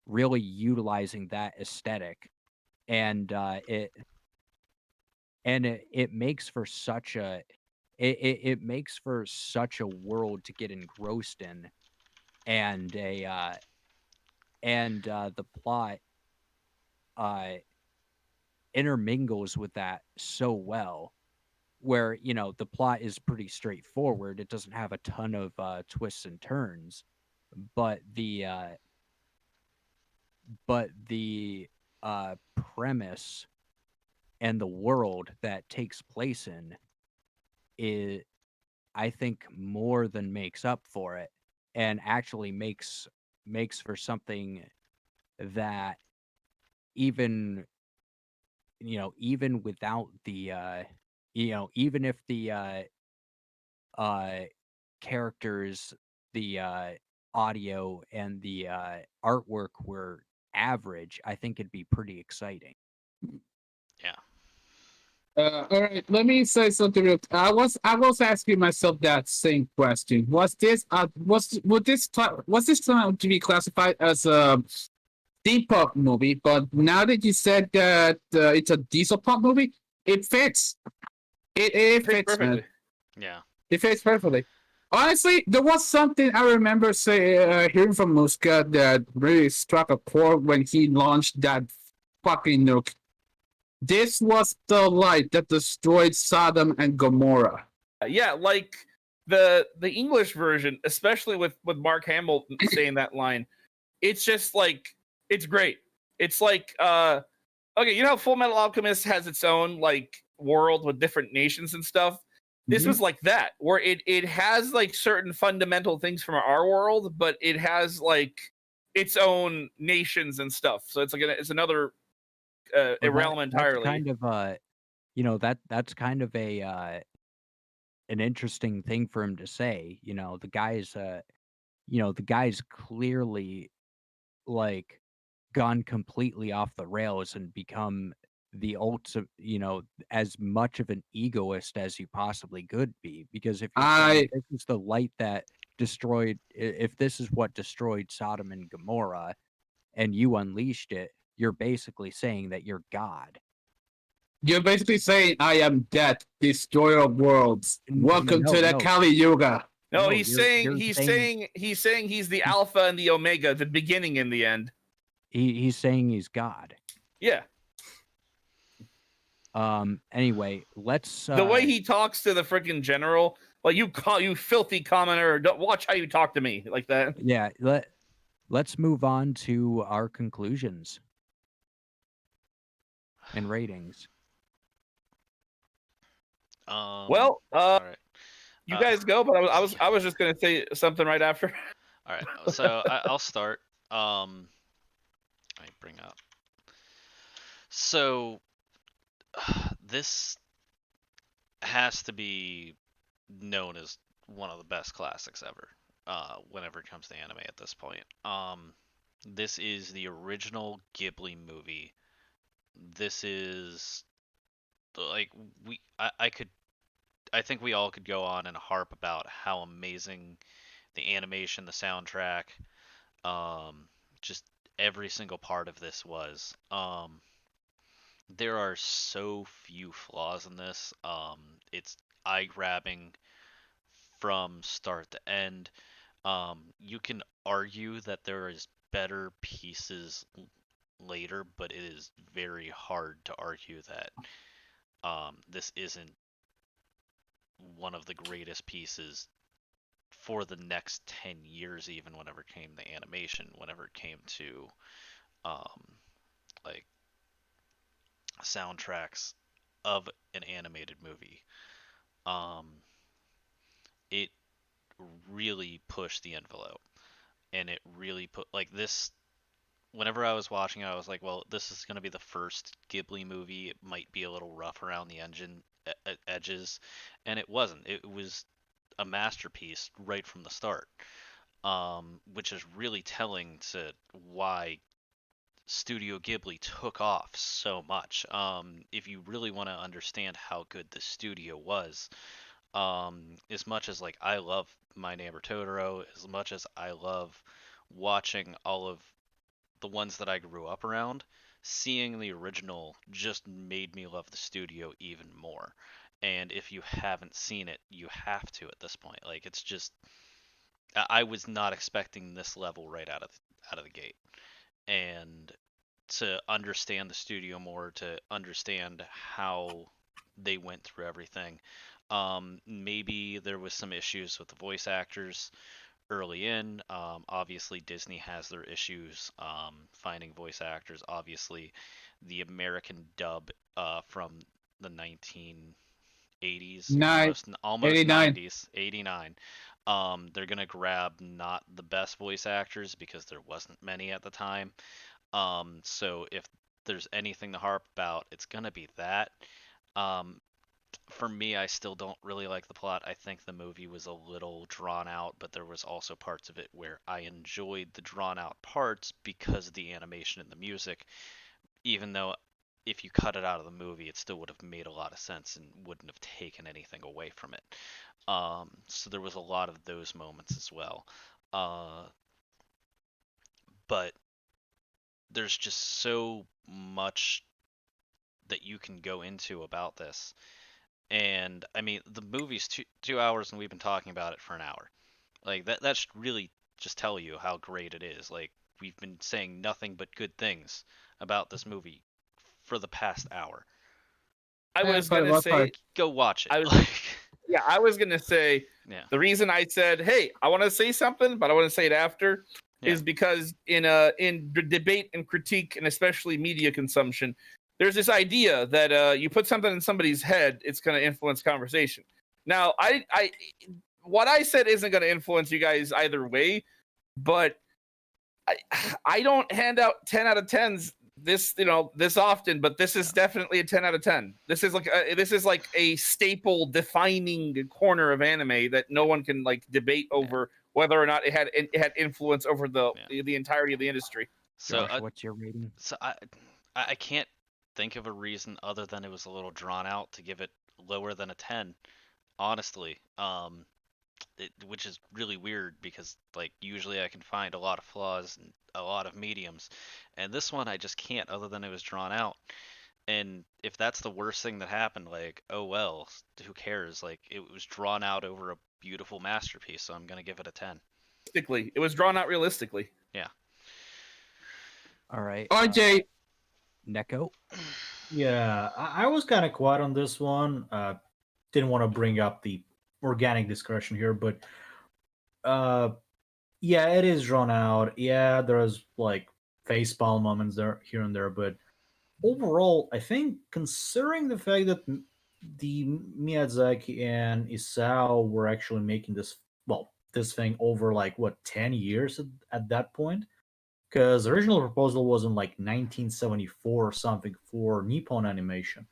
utilizing that aesthetic. And it makes for such a it makes for such a world to get engrossed in, and the plot uh intermingles with that so well, where the plot is pretty straightforward. It doesn't have a ton of twists and turns, but the premise and the world that takes place in it, I think, more than makes up for it, and actually makes for something that even even without the even if the uh characters, the audio and the artwork were average, I think it'd be pretty exciting. Yeah. All right, let me say something real. I was asking myself that same question. Was this time to be classified as a theme park movie? But now that you said that it's a diesel punk movie, it fits. It fits, man. Perfectly. Yeah. It fits perfectly. Honestly, there was something I remember hearing from Muska that really struck a chord when he launched that fucking nuke. This was the light that destroyed Sodom and Gomorrah. Yeah, like the English version, especially with Mark Hamill saying that line, it's just like it's great. It's like okay, you know how Full Metal Alchemist has its own like world with different nations and stuff. This was like that, where it has like certain fundamental things from our world, but it has like its own nations and stuff. So it's like it's another realm entirely. That's kind of that's kind of a an interesting thing for him to say. The guy's clearly like gone completely off the rails and become the ultimate, as much of an egoist as you possibly could be. Because if you're saying this is the light that destroyed, if this is what destroyed Sodom and Gomorrah, and you unleashed it, you're basically saying that you're God. You're basically saying, I am death, destroyer of worlds. Welcome to the Kali Yuga. No, he's saying he's the alpha and the omega, the beginning and the end. He's saying he's God. Yeah. Anyway, let's the way he talks to the freaking general, like you filthy commoner, don't watch how you talk to me, like that. Yeah, let's move on to our conclusions and ratings. Well, all right. you guys go, but I was just gonna say something right after. All right. So I'll start. Let me bring up. So this has to be known as one of the best classics ever. Whenever it comes to anime at this point. This is the original Ghibli movie. This is like I think we all could go on and harp about how amazing the animation, the soundtrack, just every single part of this was. There are so few flaws in this. It's eye grabbing from start to end. You can argue that there is better pieces later, but it is very hard to argue that this isn't one of the greatest pieces for the next 10 years, even whenever it came to animation, whenever it came to um, like soundtracks of an animated movie. Um, it really pushed the envelope, and it really put like this. Whenever I was watching it, I was like, well, this is going to be the first Ghibli movie. It might be a little rough around the edges, and it wasn't. It was a masterpiece right from the start, which is really telling to why Studio Ghibli took off so much. If you really want to understand how good the studio was, as much as like I love My Neighbor Totoro, as much as I love watching all of the ones that I grew up around, seeing the original just made me love the studio even more. And if you haven't seen it, you have to at this point. Like it's just I was not expecting this level right out of the gate. And to understand the studio more, to understand how they went through everything. Maybe there was some issues with the voice actors early in. Obviously, Disney has their issues finding voice actors. Obviously, the American dub from the 1980s, Nine, almost 89. 90s, 89. They're gonna grab not the best voice actors because there wasn't many at the time. So if there's anything to harp about, it's gonna be that. Um, for me, I still don't really like the plot. I think the movie was a little drawn out, but there was also parts of it where I enjoyed the drawn out parts because of the animation and the music, even though if you cut it out of the movie, it still would have made a lot of sense and wouldn't have taken anything away from it. So there was a lot of those moments as well. But there's just so much that you can go into about this. And I mean, the movie's 2 hours, and we've been talking about it for an hour. Like that should really just tell you how great it is. Like we've been saying nothing but good things about this movie for the past hour. I was For the gonna most say, part. Go watch it. I was yeah, I was gonna say Yeah. the reason I said, hey, I want to say something, but I want to say it after, Yeah. is because in debate and critique, and especially media consumption, there's this idea that you put something in somebody's head, it's going to influence conversation. Now, what I said isn't going to influence you guys either way, but I don't hand out 10 out of 10s this often, but this is definitely a 10 out of 10. This is like a staple defining corner of anime that no one can like debate over whether or not it had influence over the entirety of the industry. So Josh, what's your rating? So I can't think of a reason other than it was a little drawn out to give it lower than a 10, honestly. Which is really weird because like usually I can find a lot of flaws and a lot of mediums, and this one I just can't other than it was drawn out. And if that's the worst thing that happened, like oh well, who cares? Like it was drawn out over a beautiful masterpiece, so I'm gonna give it a 10. It was drawn out realistically. Yeah. All right. RJ, Neko. Yeah, I was kind of quiet on this one. Didn't want to bring up the organic discussion here, but Yeah, it is drawn out. Yeah, there's like facepalm moments there here and there, but overall, I think considering the fact that the Miyazaki and Isao were actually making this thing over like what 10 years at that point, because the original proposal was in like 1974 or something for Nippon Animation,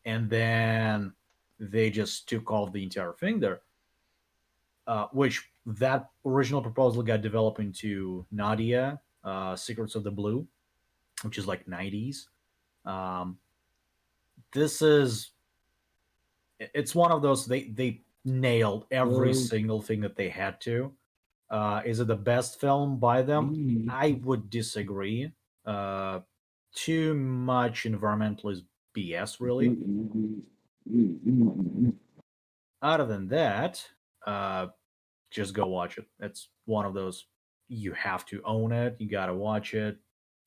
and then they just took off the entire thing there. Which that original proposal got developed into Nadia, Secrets of the Blue, which is like 90s. Um, this is it's one of those they nailed every single thing that they had to. Is it the best film by them? I would disagree. Uh, Too much environmentalist BS, really. Other than that, uh, just go watch it. It's one of those you have to own it. You gotta watch it.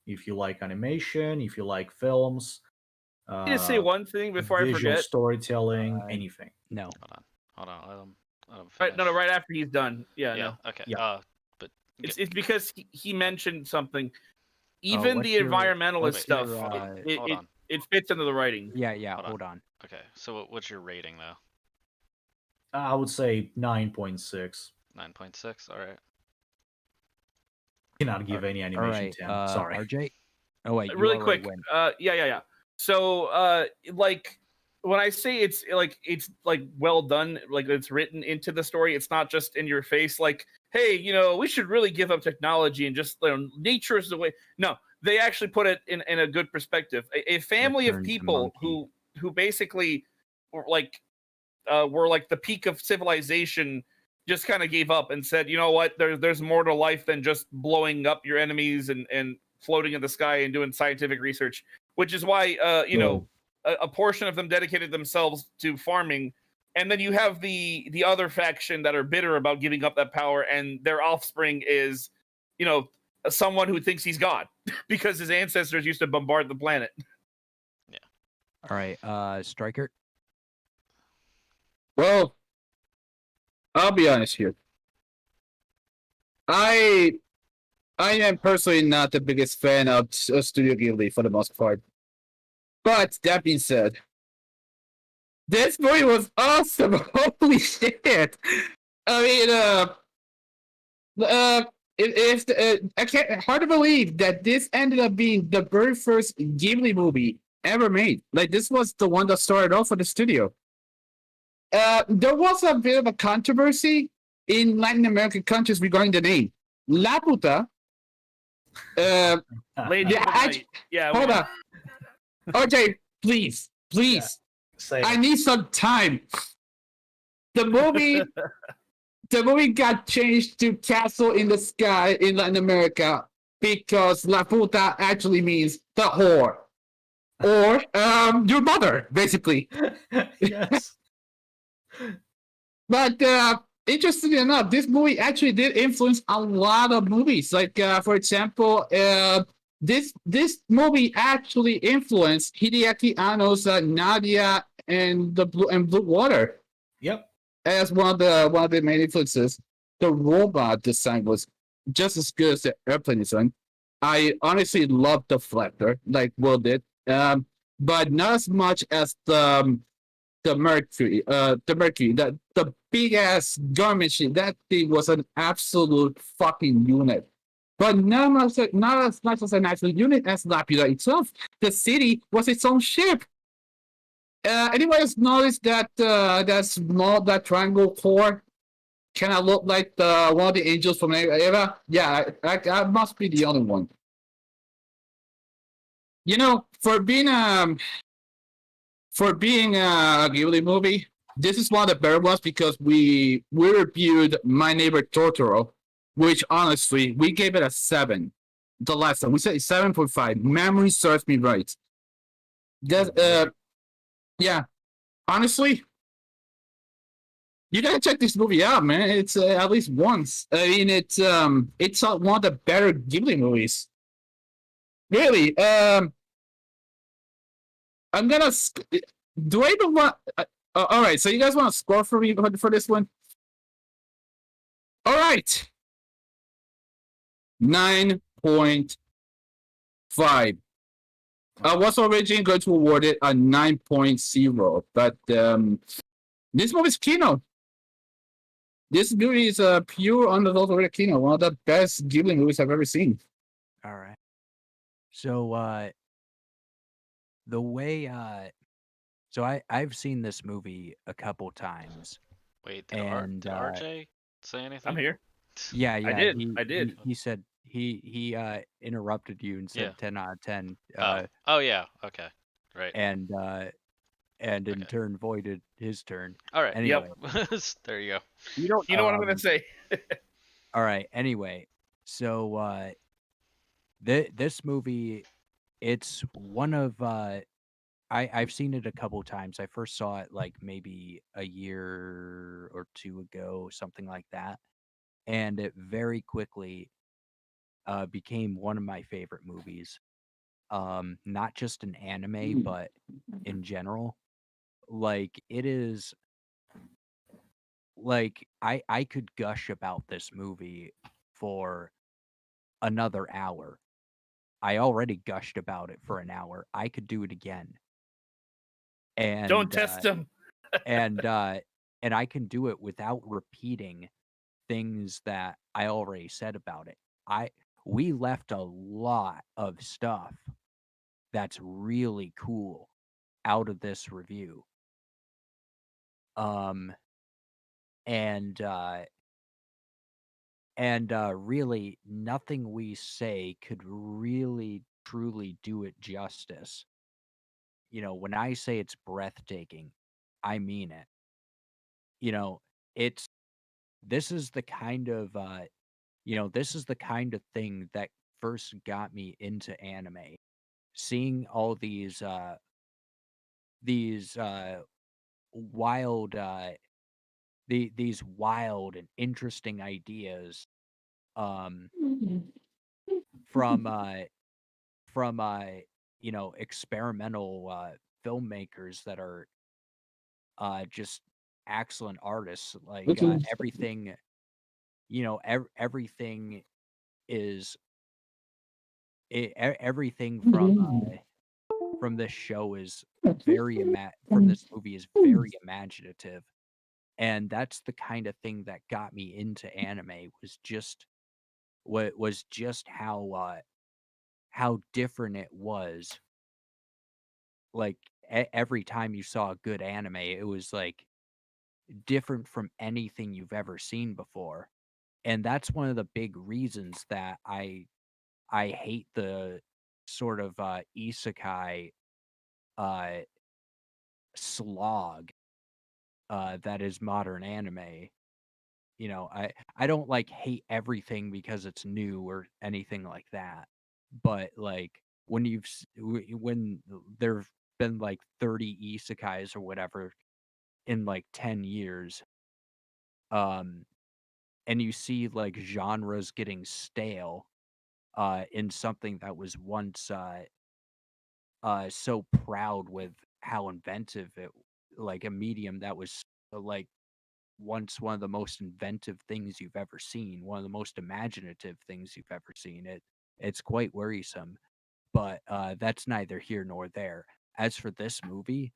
If you like animation, if you like films, Can I just say one thing before I visual forget? storytelling, anything. No. Hold on. Let him Right, no, finish. right after he's done. Yeah, Yeah. no. Okay. Yeah. But It's because he mentioned something. Even what's the your- environmentalist what's stuff, your, hold on. it fits into the writing. Yeah, Hold on. hold on. Okay. So what's your rating though? I would say 9.6. 9.6. All right. Cannot give any All animation right, 10. Sorry. RJ. Oh wait, you Really already quick. went. Yeah. So, like, when I say it's like well done, like it's written into the story, it's not just in your face. Like, hey, we should really give up technology and just nature is the way. No, they actually put it in a good perspective. A family of Return to people monkey. who basically were like the peak of civilization just kind of gave up and said, you know what, there's more to life than just blowing up your enemies and floating in the sky and doing scientific research, which is why a portion of them dedicated themselves to farming. And then you have the other faction that are bitter about giving up that power, and their offspring is someone who thinks he's god because his ancestors used to bombard the planet. All right, Striker. Well, I'll be honest here. I am personally not the biggest fan of Studio Ghibli for the most part. But that being said, this movie was awesome. Holy shit! I mean, I can't hard to believe that this ended up being the very first Ghibli movie ever made. Like this was the one that started off for the studio. There was a bit of a controversy in Latin American countries regarding the name. La Puta. Lady Yeah, of the Night. Yeah, hold on. Okay, please. Say I it. need some time. The movie got changed to Castle in the Sky in Latin America because La Puta actually means the whore. Or your mother, basically. Yes. But interestingly enough, this movie actually did influence a lot of movies. Like, for example, this movie actually influenced Hideaki Anno's Nadia and Blue Water Yep. as one of the main influences. The robot design was just as good as the airplane design. I honestly loved the flapper, like Will did, but not as much as the Mercury, the big ass gun machine. That thing was an absolute fucking unit. But not as much as an actual unit as Laputa itself. The city was its own ship. Anyone else noticed that that triangle core kind of looked like one of the angels from Eva? Yeah, I must be the only one. For being a Ghibli movie, this is one of the better ones because we reviewed My Neighbor Totoro, which honestly we gave it a 7. The last time we said 7.5. Memory serves me right. Yeah, honestly, you gotta check this movie out, man. It's at least once. I mean, it's one of the better Ghibli movies. Really, I'm gonna. Do I even want? All right, so you guys want to score for me for this one? All right. 9.5. I was originally going to award it a 9.0, but this movie is Kino. This movie is a pure unadulterated Kino, one of the best Ghibli movies I've ever seen. All right. So the way so I've seen this movie a couple times. Wait, And did RJ say anything? I'm here. Yeah, did, He, I did. He said he interrupted you and said Yeah. 10 out of 10. Oh yeah, okay, right. And in Okay. turn voided his turn. All right. Anyway, There you go. You know what I'm gonna say. all right. Anyway, so this movie, it's one of I've seen it a couple times. I first saw it like maybe a year or two ago, something like that, and it very quickly became one of my favorite movies. Not just an anime, but in general. Like it is like I could gush about this movie for another hour. I already gushed about it for an hour. I could do it again. And Don't test him. and I can do it without repeating things that I already said about it. We left a lot of stuff that's really cool out of this review. And really nothing we say could really truly do it justice. You know, when I say it's breathtaking, I mean it. You know, it's this is the kind of this is the kind of thing that first got me into anime. Seeing all these wild these wild and interesting ideas um from experimental filmmakers that are just excellent artists. Like everything, everything is everything from this show is from this movie is very imaginative, and that's the kind of thing that got me into anime. Was just how different it was. Like every time you saw a good anime, it was like different from anything you've ever seen before. And that's one of the big reasons that I hate the sort of isekai uh slog that is modern anime. You know, I don't like hate everything because it's new or anything like that. But like when there've been like 30 isekais or whatever in like 10 years, and you see like genres getting stale in something that was once so proud with how inventive it, like a medium that was like once one of the most inventive things you've ever seen, one of the most imaginative things you've ever seen. It's quite worrisome, but that's neither here nor there. As for this movie,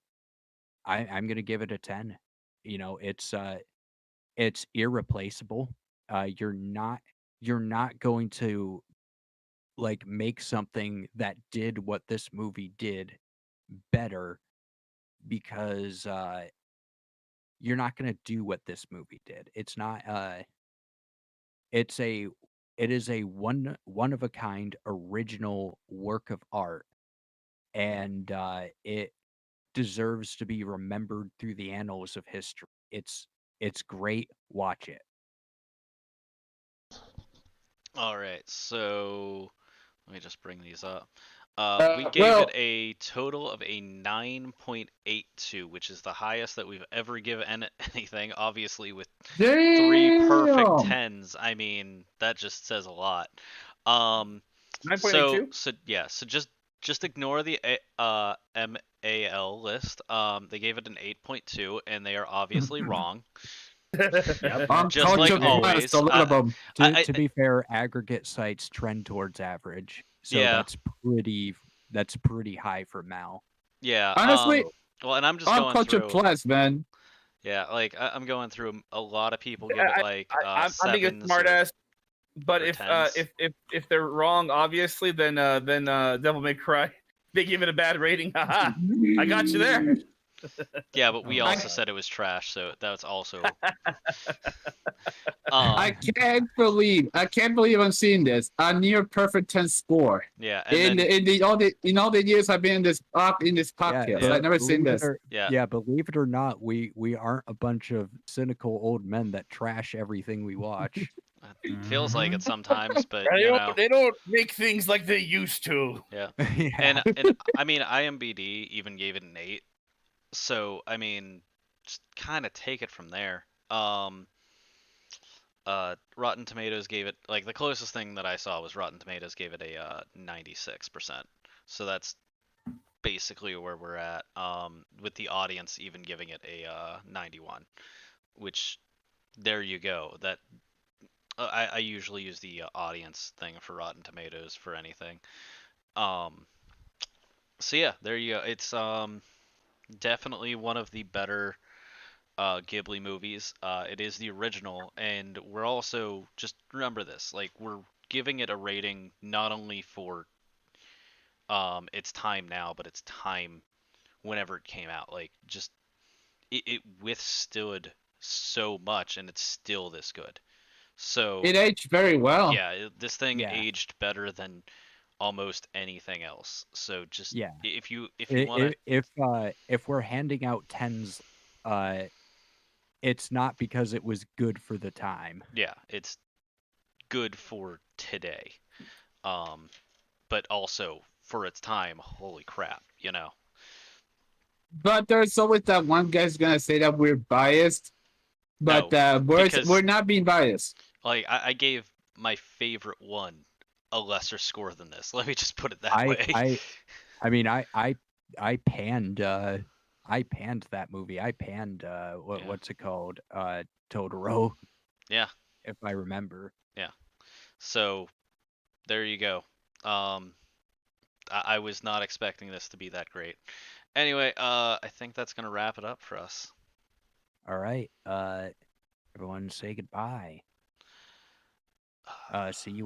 I'm gonna give it a 10. You know, it's irreplaceable. You're not going to like make something that did what this movie did better, because you're not going to do what this movie did. It's not it's a it is a one of a kind original work of art, and it deserves to be remembered through the annals of history. It's great. Watch it. All right, so let me just bring these up. We gave well, it a total of a 9.82, which is the highest that we've ever given anything. Obviously, with 3 perfect damn. 10s, I mean that just says a lot. So 9.82. so just ignore the MAL list. They gave it an 8.2, and they are obviously wrong. Just like Uncultured always. class, a lot of them. To be fair, aggregate sites trend towards average, so Yeah. that's pretty high for Mal. Yeah. Honestly, well, and I'm just going uncultured through. class, man. Yeah, like I'm going through a lot of people give I- it like I'm being a sevens smart or- ass, but or if tens. if they're wrong, obviously, then Devil May Cry, they give it a bad rating. Haha, I got you there. Yeah, but we Oh, also okay. said it was trash, so that's also. I can't believe I'm seeing this. A near perfect 10 score. Yeah, and then In all the years I've been in this podcast, yeah. I've never seen believe it this. or- yeah, Yeah, believe it or not, we aren't a bunch of cynical old men that trash everything we watch. it feels like it Mhm. sometimes, but They you don't, know, they don't make things like they used to. yeah. Yeah. And I mean, IMBD even gave it an 8, so I mean, just kind of take it from there. Rotten Tomatoes gave it like the closest thing that I saw was Rotten Tomatoes gave it a 96%. So that's basically where we're at. With the audience even giving it a 91, which there you go. That I usually use the audience thing for Rotten Tomatoes for anything. So yeah, there you go. It's definitely one of the better Ghibli movies. It is the original, and we're also just remember this. Like we're giving it a rating not only for its time now, but its time whenever it came out. Like just it withstood so much, and it's still this good. So It aged very well. yeah, this thing Yeah. aged better than almost anything else. So just Yeah. if you want to If we're handing out tens, it's not because it was good for the time. yeah, it's good for today. But also for its time, holy crap, you know. But there's always that one guy's gonna say that we're biased. But No, because we're not being biased. like I gave my favorite one a lesser score than this. Let me just put it that I way. I mean I panned that movie. I panned Yeah. what's it called? Totoro, Yeah, if I remember. so there you go. I was not expecting this to be that great. Anyway, I think that's gonna wrap it up for us. All right. Everyone say goodbye. See you all